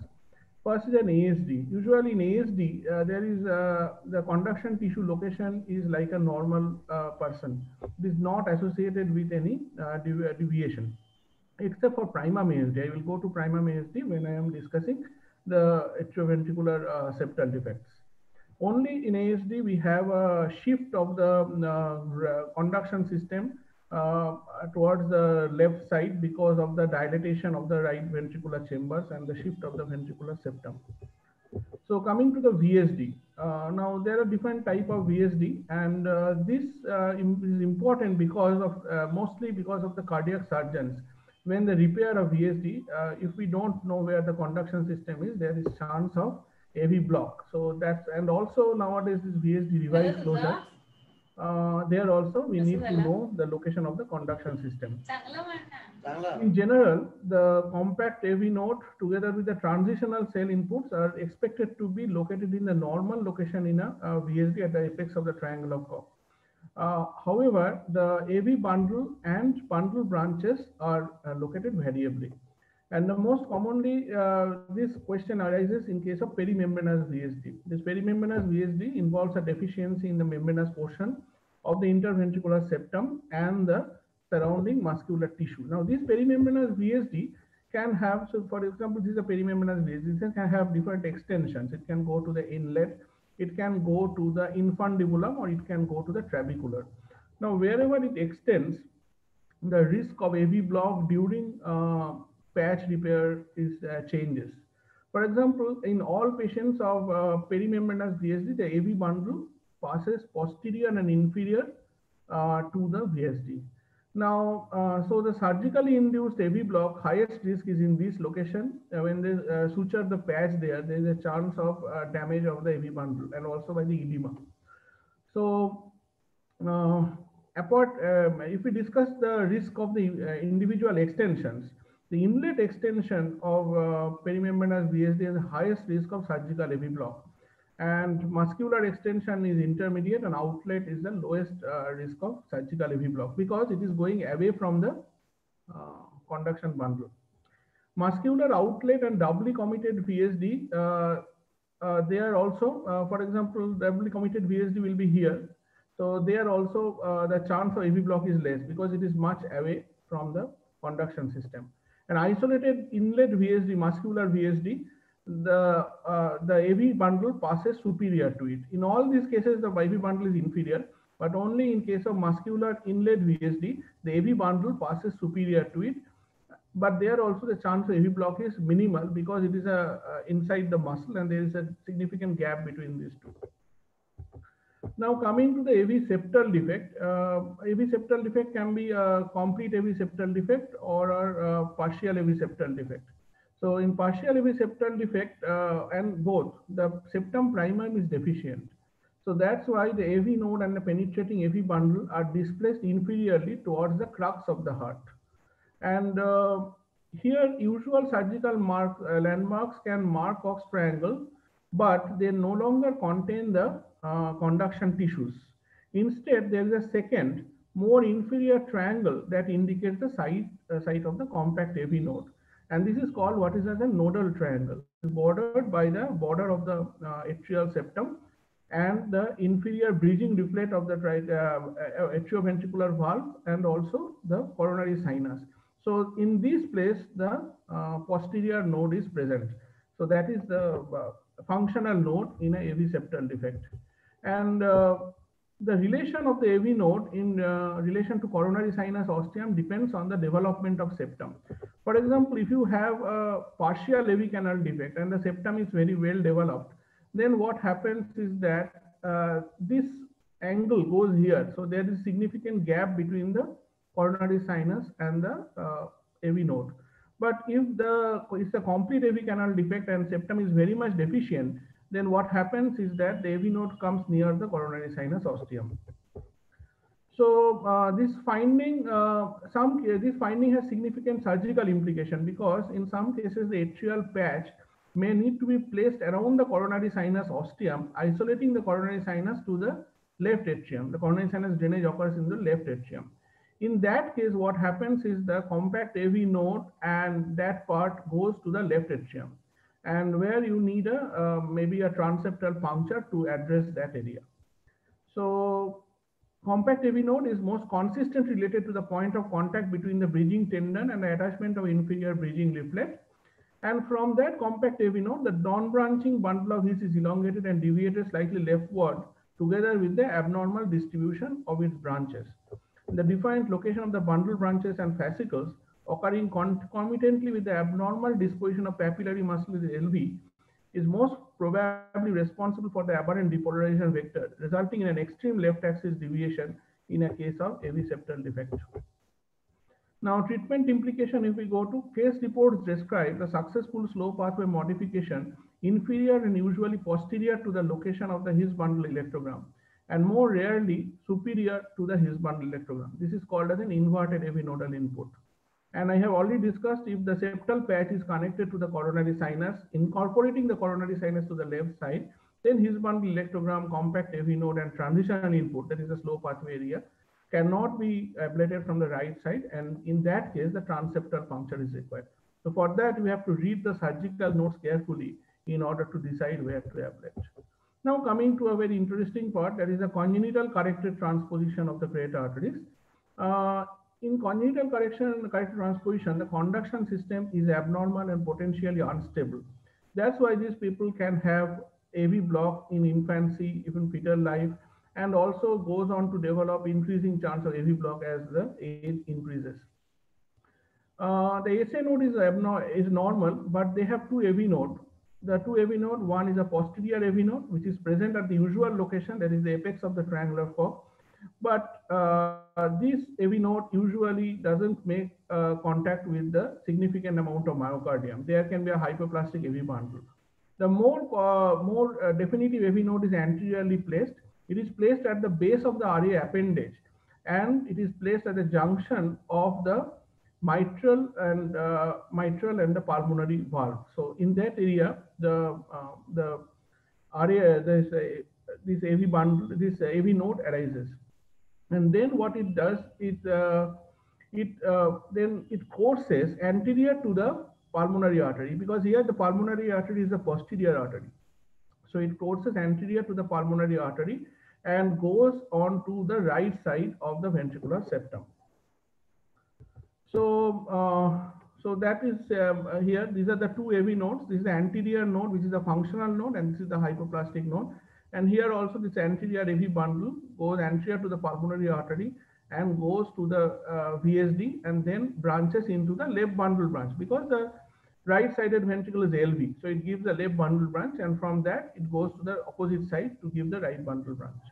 First is an ASD. Usually in ASD, there is the conduction tissue location is like a normal person. It is not associated with any deviation, except for primum ASD. I will go to primum ASD when I am discussing the atrioventricular septal defects. Only in ASD we have a shift of the conduction system towards the left side because of the dilatation of the right ventricular chambers and the shift of the ventricular septum. So coming to the VSD, now there are different type of VSD, and this is important because of mostly because of the cardiac surgeons. When the repair of VSD, if we don't know where the conduction system is, there is chance of AV block. So that's, and also nowadays this VSD device closure. There also we need to know the location of the conduction system. In general, the compact AV node together with the transitional cell inputs are expected to be located in the normal location in a VSD at the apex of the triangle of Koch. However, the AV bundle and bundle branches are located variably. And the most commonly, this question arises in case of perimembranous VSD. This perimembranous VSD involves a deficiency in the membranous portion of the interventricular septum and the surrounding muscular tissue. Now, this perimembranous VSD can have, so for example, this is a perimembranous VSD, this can have different extensions. It can go to the inlet, it can go to the infundibulum, or it can go to the trabecular. Now, wherever it extends, the risk of AV block during patch repair is changes. For example, in all patients of perimembranous VSD, the AV bundle passes posterior and inferior to the VSD. Now, so the surgically induced AV block, highest risk is in this location. When they suture the patch there is a chance of damage of the AV bundle and also by the edema. So, if we discuss the risk of the individual extensions, the inlet extension of perimembranous VSD has the highest risk of surgical AV block, and muscular extension is intermediate, and outlet is the lowest risk of surgical AV block because it is going away from the conduction bundle. Muscular outlet and doubly committed VSD, they are also, for example, doubly committed VSD will be here. So there also the chance of AV block is less because it is much away from the conduction system. An isolated inlet VSD, muscular VSD, the AV bundle passes superior to it. In all these cases, the AV bundle is inferior, but only in case of muscular inlet VSD, the AV bundle passes superior to it. But there also the chance of AV block is minimal because it is inside the muscle and there is a significant gap between these two. Now coming to the AV septal defect, AV septal defect can be a complete AV septal defect or a partial AV septal defect. So in partial AV septal defect and both, the septum primum is deficient. So that's why the AV node and the penetrating AV bundle are displaced inferiorly towards the crux of the heart. And here usual surgical landmarks can mark Koch's triangle, but they no longer contain the conduction tissues. Instead, there is a second, more inferior triangle that indicates the site of the compact AV node. And this is called what is as a nodal triangle. It is bordered by the border of the atrial septum and the inferior bridging leaflet of the atrioventricular valve and also the coronary sinus. So in this place, the posterior node is present. So that is the functional node in a AV septal defect. And the relation of the AV node in relation to coronary sinus ostium depends on the development of septum. For example, if you have a partial AV canal defect and the septum is very well developed, then what happens is that this angle goes here. So there is significant gap between the coronary sinus and the AV node. But if it's a complete AV canal defect and septum is very much deficient, then what happens is that the AV node comes near the coronary sinus ostium. So this finding has significant surgical implication because in some cases the atrial patch may need to be placed around the coronary sinus ostium, isolating the coronary sinus to the left atrium. The coronary sinus drainage occurs in the left atrium. In that case, what happens is the compact AV node and that part goes to the left atrium, and where you need maybe a transeptal puncture to address that area. So compact AV node is most consistently related to the point of contact between the bridging tendon and the attachment of inferior bridging leaflet. And from that compact AV node, the non-branching bundle of His is elongated and deviated slightly leftward together with the abnormal distribution of its branches. The defined location of the bundle branches and fascicles occurring concomitantly with the abnormal disposition of papillary muscle in the LV is most probably responsible for the aberrant depolarization vector, resulting in an extreme left axis deviation in a case of AV septal defect. Now, treatment implication, if we go to case reports describe the successful slow pathway modification inferior and usually posterior to the location of the His bundle electrogram, and more rarely superior to the His bundle electrogram. This is called as an inverted AV nodal input. And I have already discussed if the septal patch is connected to the coronary sinus, incorporating the coronary sinus to the left side, then His bundle electrogram, compact AV node and transitional input, that is the slow pathway area, cannot be ablated from the right side. And in that case, the transeptal puncture is required. So for that, we have to read the surgical notes carefully in order to decide where to ablate. Now coming to a very interesting part, that is the congenital corrected transposition of the great arteries. Uh, in congenital corrected transposition, the conduction system is abnormal and potentially unstable. That's why these people can have AV block in infancy, even fetal life, and also goes on to develop increasing chance of AV block as the age increases. The SA node is normal, but they have two AV node. The two AV node, one is a posterior AV node, which is present at the usual location, that is the apex of the triangular fork. But this AV node usually doesn't make contact with the significant amount of myocardium. There can be a hypoplastic AV bundle. The more definitive AV node is anteriorly placed. It is placed at the base of the RA appendage, and it is placed at the junction of the mitral and the pulmonary valve. So in that area, the RA this AV bundle, this AV node arises, and then what it does, then it courses anterior to the pulmonary artery, because here the pulmonary artery is the posterior artery. So it courses anterior to the pulmonary artery and goes on to the right side of the ventricular septum. So that is here. These are the two AV nodes. This is the anterior node, which is the functional node, and this is the hypoplastic node. And here also this anterior AV bundle goes anterior to the pulmonary artery and goes to the VSD, and then branches into the left bundle branch, because the right-sided ventricle is LV. So it gives the left bundle branch, and from that it goes to the opposite side to give the right bundle branch.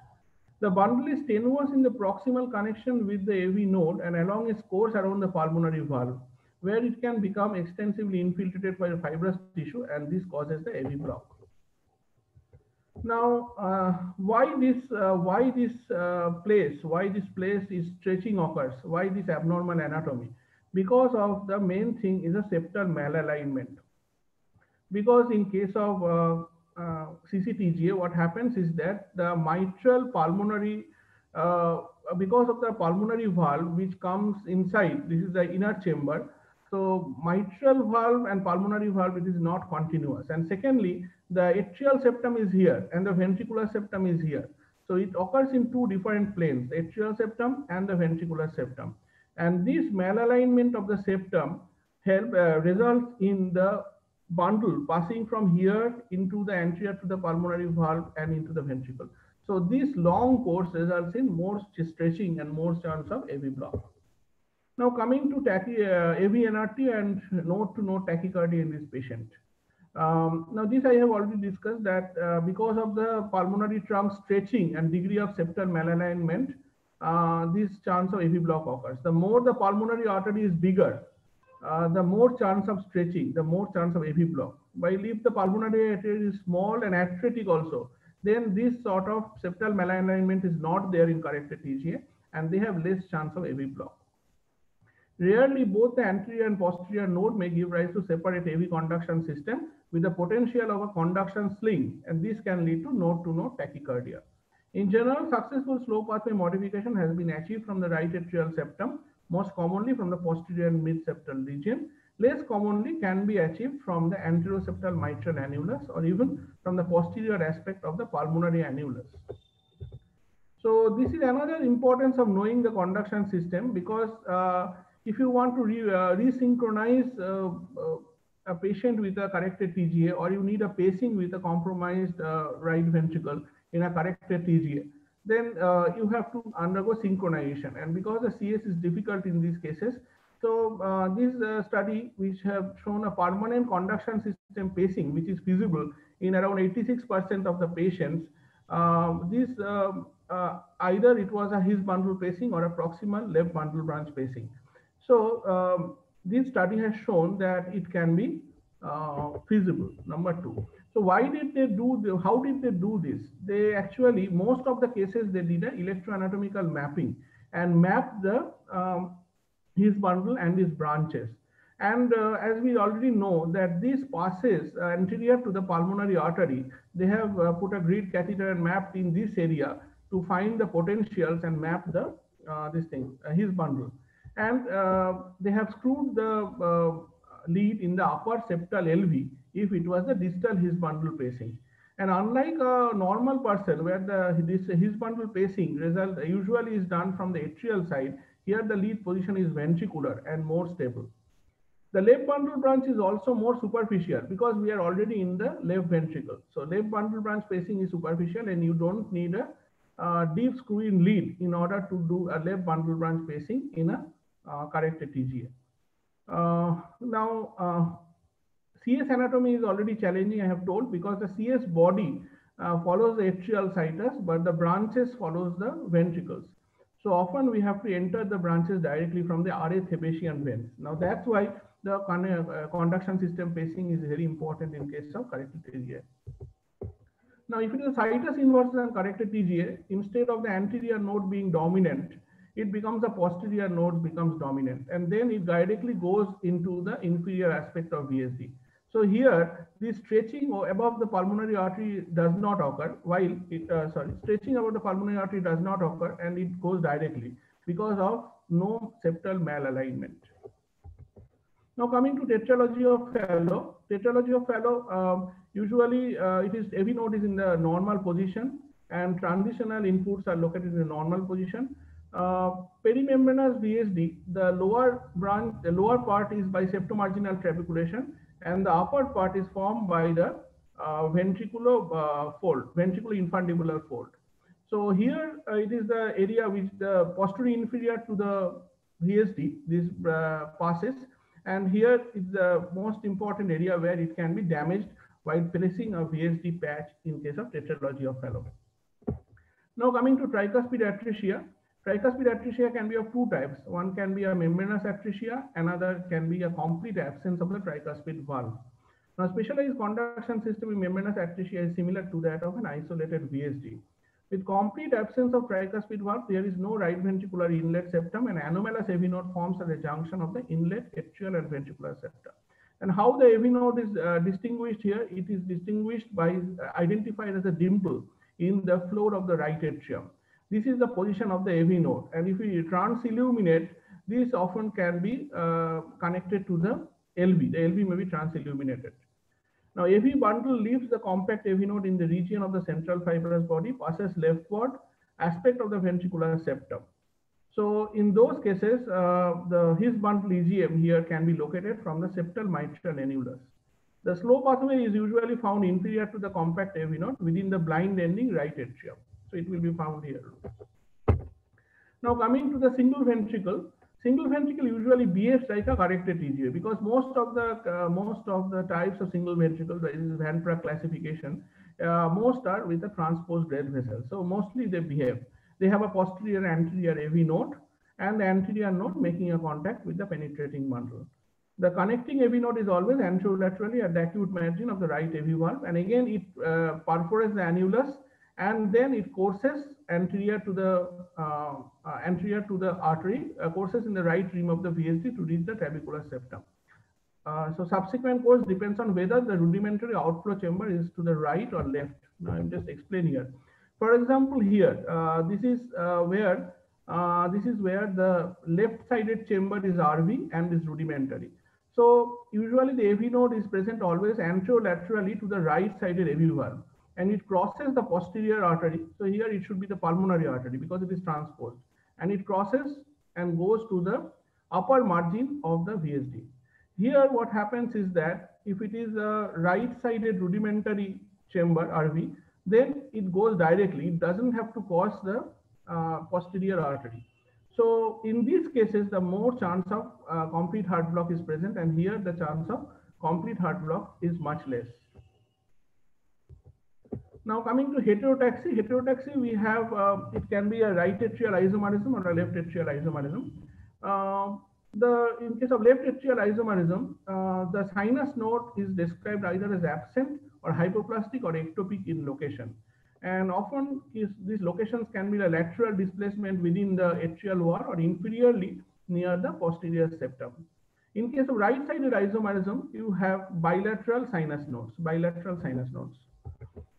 The bundle is tenuous in the proximal connection with the AV node and along its course around the pulmonary valve, where it can become extensively infiltrated by the fibrous tissue, and this causes the AV block. Now, why this place is stretching occurs? Why this abnormal anatomy? Because of the main thing is a septal malalignment. Because in case of CCTGA, what happens is that the mitral pulmonary, because of the pulmonary valve which comes inside, this is the inner chamber. So mitral valve and pulmonary valve, it is not continuous. And secondly, the atrial septum is here and the ventricular septum is here. So it occurs in two different planes, the atrial septum and the ventricular septum. And this malalignment of the septum results in the bundle passing from here into the anterior to the pulmonary valve and into the ventricle. So this long course results in more stretching and more chance of AV block. Now coming to AV NRT and node-to-node tachycardia in this patient. Now this I have already discussed that because of the pulmonary trunk stretching and degree of septal malalignment, this chance of AV block occurs. The more the pulmonary artery is bigger, the more chance of stretching, the more chance of AV block. While if the pulmonary artery is small and atretic also, then this sort of septal malalignment is not there in corrected TGA, and they have less chance of AV block. Rarely, both the anterior and posterior node may give rise to separate AV conduction system with the potential of a conduction sling, and this can lead to node-to-node tachycardia. In general, successful slow pathway modification has been achieved from the right atrial septum, most commonly from the posterior and mid-septal region. Less commonly can be achieved from the anteroseptal mitral annulus or even from the posterior aspect of the pulmonary annulus. So this is another importance of knowing the conduction system, because if you want to resynchronize a patient with a corrected TGA, or you need a pacing with a compromised right ventricle in a corrected TGA, then you have to undergo synchronization. And because the CS is difficult in these cases, so this study which have shown a permanent conduction system pacing, which is feasible in around 86% of the patients, either it was a His bundle pacing or a proximal left bundle branch pacing. So this study has shown that it can be feasible. Number two. So why did they do? How did they do this? They actually, most of the cases, they did an electroanatomical mapping and mapped the His bundle and his branches. And as we already know that this passes anterior to the pulmonary artery, they have put a grid catheter and mapped in this area to find the potentials and map the His bundle. And they have screwed the lead in the upper septal LV if it was the distal His bundle pacing. And unlike a normal person where this His bundle pacing result usually is done from the atrial side, here the lead position is ventricular and more stable. The left bundle branch is also more superficial because we are already in the left ventricle. So left bundle branch pacing is superficial and you don't need a deep screw-in lead in order to do a left bundle branch pacing in a corrected TGA. Now, CS anatomy is already challenging, I have told, because the CS body follows the atrial situs, but the branches follows the ventricles. So often we have to enter the branches directly from the RA Thebesian veins. Now that's why the conduction system pacing is very important in case of corrected TGA. Now, if it is situs inversus and corrected TGA, instead of the anterior node being dominant, it becomes a posterior node becomes dominant, and then it directly goes into the inferior aspect of VSD. So here, the stretching above the pulmonary artery does not occur, while stretching above the pulmonary artery does not occur, and it goes directly because of no septal malalignment. Now coming to tetralogy of Fallot. Tetralogy of Fallot, usually AV node is in the normal position and transitional inputs are located in the normal position. Perimembranous VSD, the lower part is by septomarginal trabeculation and the upper part is formed by the ventricular infundibular fold. So here it is the area which the posterior inferior to the VSD, this passes. And here is the most important area where it can be damaged while placing a VSD patch in case of tetralogy of Fallot. Now coming to tricuspid atresia. Tricuspid atresia can be of two types. One can be a membranous atresia, another can be a complete absence of the tricuspid valve. Now specialized conduction system in membranous atresia is similar to that of an isolated VSD. With complete absence of tricuspid valve, there is no right ventricular inlet septum and anomalous AV node forms at the junction of the inlet, atrial and ventricular septum. And how the AV node is distinguished here, it is distinguished by identified as a dimple in the floor of the right atrium. This is the position of the AV node. And if we transilluminate, this often can be connected to the LV. The LV may be transilluminated. Now, AV bundle leaves the compact AV node in the region of the central fibrous body, passes leftward aspect of the ventricular septum. So in those cases, His bundle EGM here can be located from the septal mitral annulus. The slow pathway is usually found inferior to the compact AV node within the blind ending right atrium. So it will be found here. Now coming to the single ventricle. Single ventricle usually behaves like a corrected TGA because most of the types of single ventricle, that is Van Praag classification, most are with a transposed red vessel. So mostly they behave. They have a posterior anterior AV node and the anterior node making a contact with the penetrating bundle. The connecting AV node is always anterolaterally at the acute margin of the right AV valve, and again it perforates the annulus and then it courses anterior to the artery, courses in the right rim of the VSD to reach the trabecular septum. So subsequent course depends on whether the rudimentary outflow chamber is to the right or left. Now I'm just explaining here. For example, here this is where the left-sided chamber is RV and is rudimentary. So usually the AV node is present always anterolaterally to the right-sided AV valve, and it crosses the posterior artery. So here it should be the pulmonary artery because it is transposed, and it crosses and goes to the upper margin of the VSD. Here what happens is that if it is a right-sided rudimentary chamber RV, then it goes directly. It doesn't have to cross the posterior artery. So in these cases, the more chance of complete heart block is present, and here the chance of complete heart block is much less. Now coming to heterotaxy, we have, it can be a right atrial isomerism or a left atrial isomerism. In case of left atrial isomerism, the sinus node is described either as absent or hypoplastic or ectopic in location. And often these locations can be a lateral displacement within the atrial wall or inferiorly near the posterior septum. In case of right-sided isomerism, you have bilateral sinus nodes.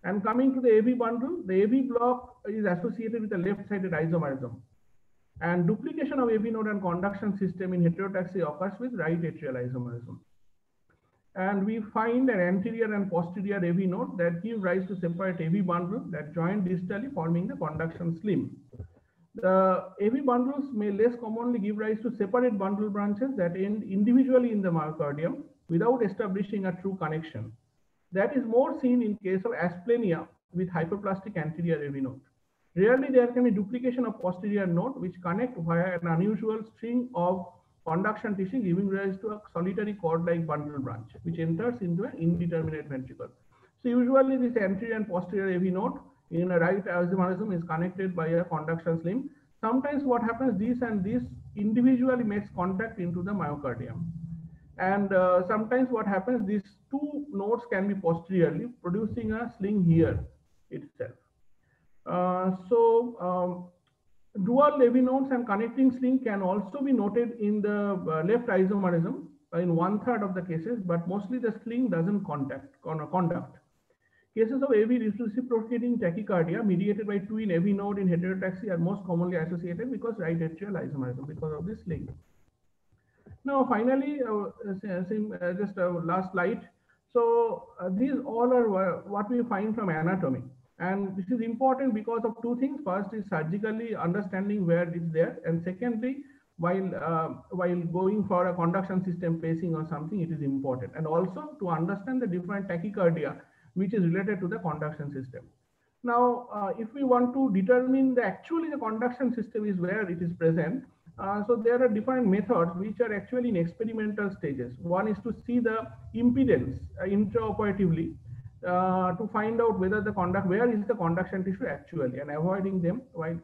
And coming to the AV bundle, the AV block is associated with the left-sided isomerism. And duplication of AV node and conduction system in heterotaxy occurs with right atrial isomerism. And we find an anterior and posterior AV node that give rise to separate AV bundle that join distally, forming the conduction slim. The AV bundles may less commonly give rise to separate bundle branches that end individually in the myocardium without establishing a true connection. That is more seen in case of asplenia with hyperplastic anterior AV node. Rarely there can be duplication of posterior node which connect via an unusual string of conduction tissue, giving rise to a solitary cord-like bundle branch which enters into an indeterminate ventricle. So usually this anterior and posterior AV node in a right isomerism is connected by a conduction slim. Sometimes what happens, this and this individually makes contact into the myocardium. And sometimes what happens, these two nodes can be posteriorly producing a sling here itself. Dual AV nodes and connecting sling can also be noted in the left isomerism in 1/3 of the cases, but mostly the sling doesn't conduct. Cases of AV reciprocating tachycardia mediated by twin AV node in heterotaxy are most commonly associated because right atrial isomerism because of this link. Now, finally, just a last slide. So these all are what we find from anatomy. And this is important because of two things. First is surgically understanding where it's there. And secondly, while going for a conduction system pacing or something, it is important. And also to understand the different tachycardia, which is related to the conduction system. Now, if we want to determine actually the conduction system is where it is present, so there are different methods which are actually in experimental stages. One is to see the impedance intraoperatively to find out whether where is the conduction tissue actually, and avoiding them while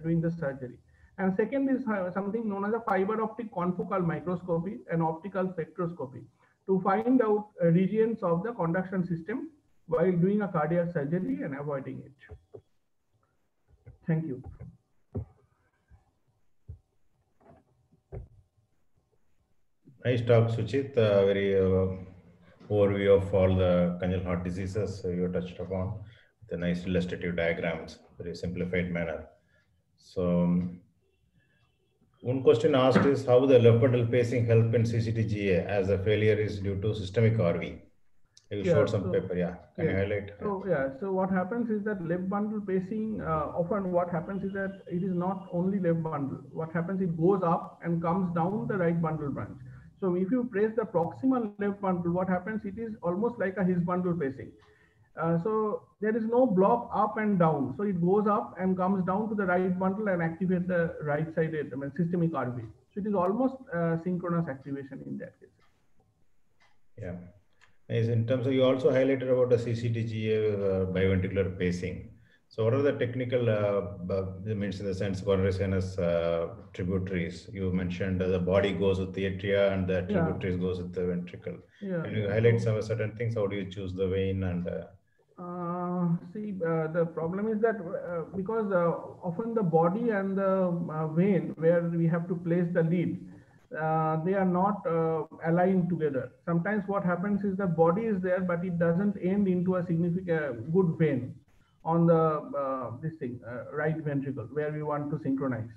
doing the surgery. And second is something known as a fiber optic confocal microscopy and optical spectroscopy to find out regions of the conduction system while doing a cardiac surgery and avoiding it. Thank you. Nice talk, Suchit. Very overview of all the congenital heart diseases you touched upon. The nice illustrative diagrams, very simplified manner. So one question asked is how the left bundle pacing help in CCTGA as the failure is due to systemic RV. You showed some paper, yeah. Can you highlight? So what happens is that left bundle pacing, often what happens is that it is not only left bundle. What happens, it goes up and comes down the right bundle branch. So if you press the proximal left bundle, what happens, it is almost like a his bundle pacing. So there is no block up and down. So it goes up and comes down to the right bundle and activate the right sided systemic RV. So it is almost synchronous activation in that case. Yeah. In terms of, you also highlighted about the CCTGA biventricular pacing. So what are the technical, means in the sense coronary sinus tributaries? You mentioned the body goes with the atria and the tributaries goes with the ventricle. Yeah. Can you highlight some certain things? How do you choose the vein? And the problem is that because often the body and the vein where we have to place the lead, they are not aligned together. Sometimes what happens is the body is there, but it doesn't end into a significant good vein on the right ventricle where we want to synchronize.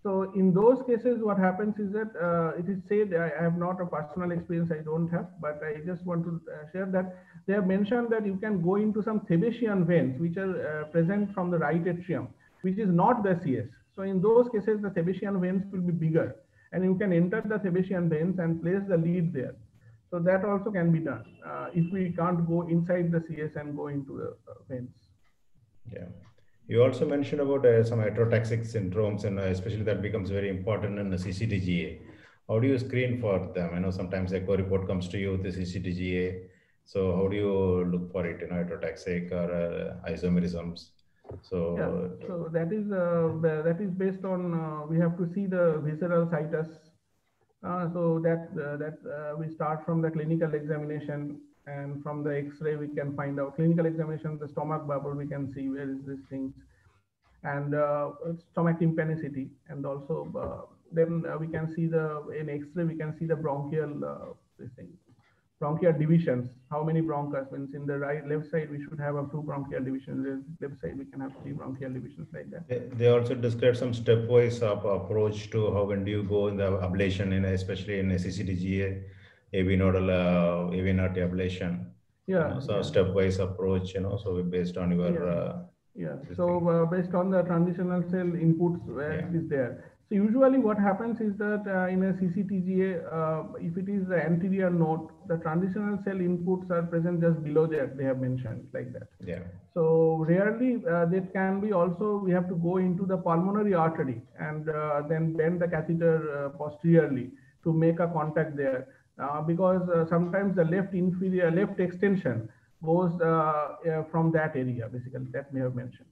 So in those cases, what happens is that it is said, I have not a personal experience, I don't have, but I just want to share that they have mentioned that you can go into some Thebesian veins which are present from the right atrium, which is not the CS. So in those cases, the Thebesian veins will be bigger, and you can enter the Thebesian veins and place the lead there. So that also can be done if we can't go inside the CS and go into the veins. Yeah. You also mentioned about some heterotaxic syndromes, and especially that becomes very important in the CCTGA. How do you screen for them? I know sometimes echo report comes to you with the CCTGA. So how do you look for it, heterotaxic or isomerisms? So, yeah, so that is based on, we have to see the visceral situs. So that we start from the clinical examination, and from the X-ray we can find out clinical examination, the stomach bubble, we can see where is this thing, and stomach tympanicity, and also then we can see in X-ray we can see the bronchial bronchial divisions. How many bronchus? Means in the left side we should have a 2 bronchial divisions. Left side we can have 3 bronchial divisions, like that. They also describe some stepwise approach to how when do you go in the ablation, especially in CCTGA. AV nodal, AV node ablation. Yeah. So stepwise approach, so based on your. Yeah. So based on the transitional cell inputs where it is there. So usually what happens is that in a CCTGA, if it is the anterior node, the transitional cell inputs are present just below that they have mentioned like that. Yeah. So rarely that can be also, we have to go into the pulmonary artery and then bend the catheter posteriorly to make a contact there. Because sometimes the left extension goes from that area, basically, that we have mentioned.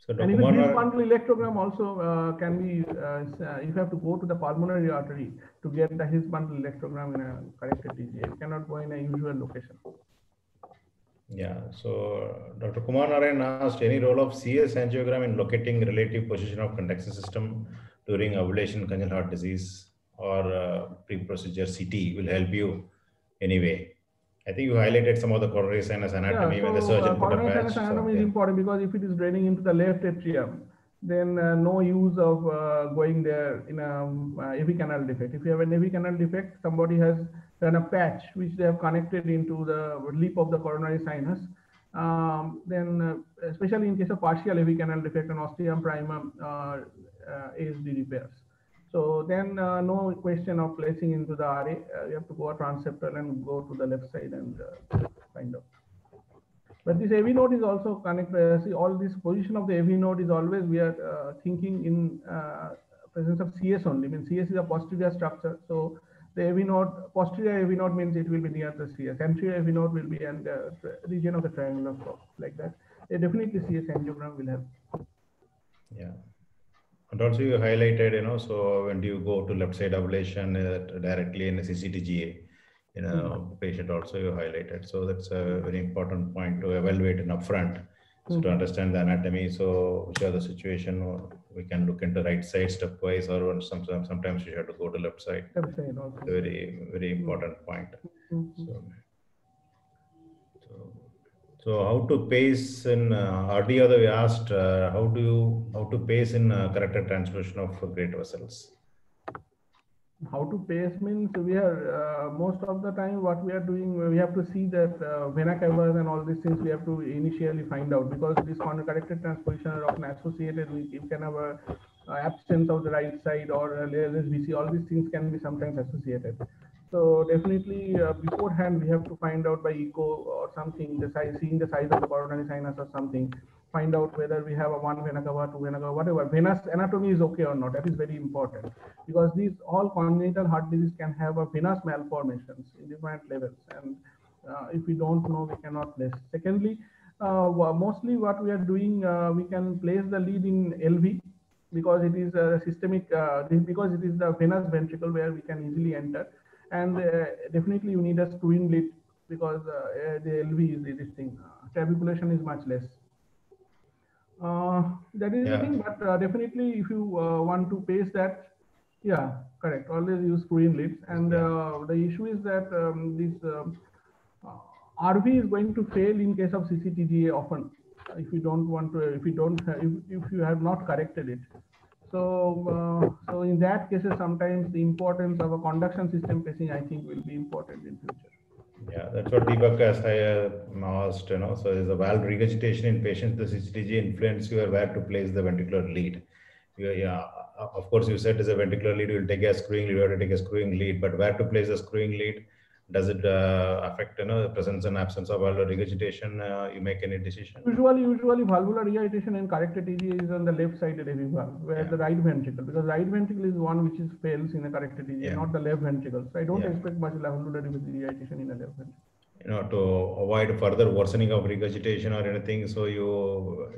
So and even His bundle electrogram also can be, if you have to go to the pulmonary artery to get the His bundle electrogram in a corrected TGA, you cannot go in a usual location. Yeah, so Dr. Kumar Narayan asked, any role of CS angiogram in locating relative position of conduction system during ablation congenital heart disease or pre-procedure CT will help you anyway. I think you highlighted some of the coronary sinus anatomy when the surgeon put a patch. Coronary sinus anatomy is important because if it is draining into the left atrium, then no use of going there in a AV canal defect. If you have an AV canal defect, somebody has done a patch which they have connected into the lip of the coronary sinus, then especially in case of partial AV canal defect and ostium primum ASD repairs. So then no question of placing into the RA, you have to go a transeptal and go to the left side and find out. But this AV node is also connected. See, all this position of the AV node is always, we are thinking in presence of CS only. I mean, CS is a posterior structure. So the AV node, posterior AV node means it will be near the CS. Anterior AV node will be in the region of the triangular fork, like that. Definitely CS angiogram will help. Yeah. And also you highlighted, so when do you go to left side ablation directly in a CCTGA, patient also you highlighted. So that's a very important point to evaluate in upfront. So to understand the anatomy, so which are the situation, or we can look into right side stepwise, or sometimes you have to go to left side. Left side also. It's a very, very important point. So how to pace in RD other we asked how to pace in corrected transfusion of great vessels. How to pace means we are most of the time what we are doing, we have to see that vena cavas and all these things we have to initially find out, because this corrected transposition are often associated with, you can have a absence of the right side or LSVC, all these things can be sometimes associated. So definitely beforehand we have to find out by echo or something, the size, seeing the size of the coronary sinus or something, find out whether we have a 1 vena cava, 2 vena cava, whatever. Venous anatomy is okay or not. That is very important, because these all congenital heart disease can have a venous malformations in different levels, and if we don't know, we cannot place. Secondly, mostly what we are doing, we can place the lead in LV, because it is systemic, because it is the venous ventricle where we can easily enter. And definitely you need a screw-in lead, because the LV is this thing, trabeculation is much less. That is the thing, but definitely if you want to pace that, correct, always use screw-in leads. And the issue is that this RV is going to fail in case of CCTGA often, if you don't want to, if you have not corrected it. So, so in that cases, sometimes the importance of a conduction system pacing, I think, will be important in future. Yeah, that's what Deepak has asked, So there's a valve regurgitation in patients, the CCTG influence you where to place the ventricular lead. Of course, you said as a ventricular lead, you will take a screwing lead, you have to take a screwing lead, but where to place the screwing lead? Does it affect the presence and absence of valvular regurgitation? You make any decision? Usually valvular regurgitation in corrected TGA is on the left sided AV valve, where the right ventricle, because right ventricle is one which is fails in a corrected TGA, not the left ventricle. So I don't expect much valvular regurgitation in the left ventricle. To avoid further worsening of regurgitation or anything, so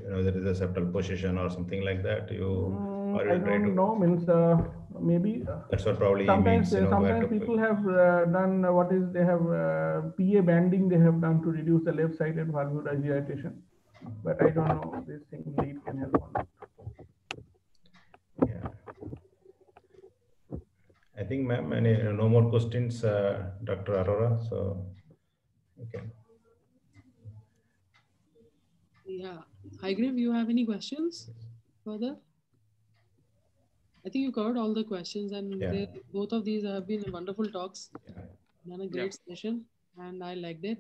there is a septal position or something like that. I don't know. Means maybe that's what probably sometimes means. Sometimes people have done what is, they have PA banding they have done to reduce the left-sided valvular regurgitation, but I don't know this thing lead can help on it. I think, ma'am, no more questions, Dr. Arora. So, okay. Yeah, Haigrave, you have any questions further? I think you covered all the questions, and Yeah. both of these have been wonderful talks. Yeah. Done a great session, and I liked it.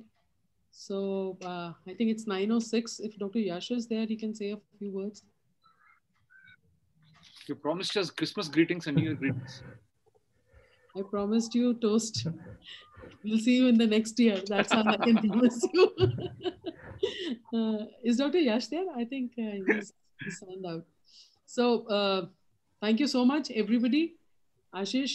So I think it's 9:06. If Dr. Yash is there, he can say a few words. You promised us Christmas greetings and New Year greetings. I promised you toast. We'll see you in the next year. That's how I can promise you. Is Dr. Yash there? I think he's signed out. So thank you so much, everybody. Ashish,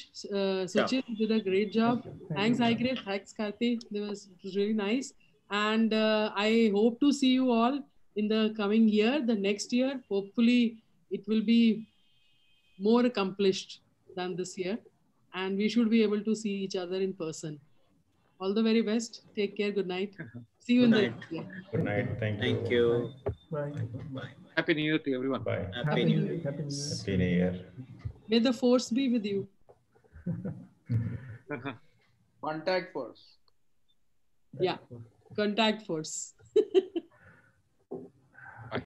Sachin did a great job. Thanks, Aigre. Thanks, Karthi. It was really nice. And I hope to see you all in the coming year, the next year. Hopefully, it will be more accomplished than this year. And we should be able to see each other in person. All the very best. Take care. Good night. See you in the next year. Good night. Thank you. Thank you. Bye. Bye. Happy New Year to everyone. Bye. Happy New Year. Happy New Year. Happy New Year. May the force be with you. Contact force. Yeah. Contact force.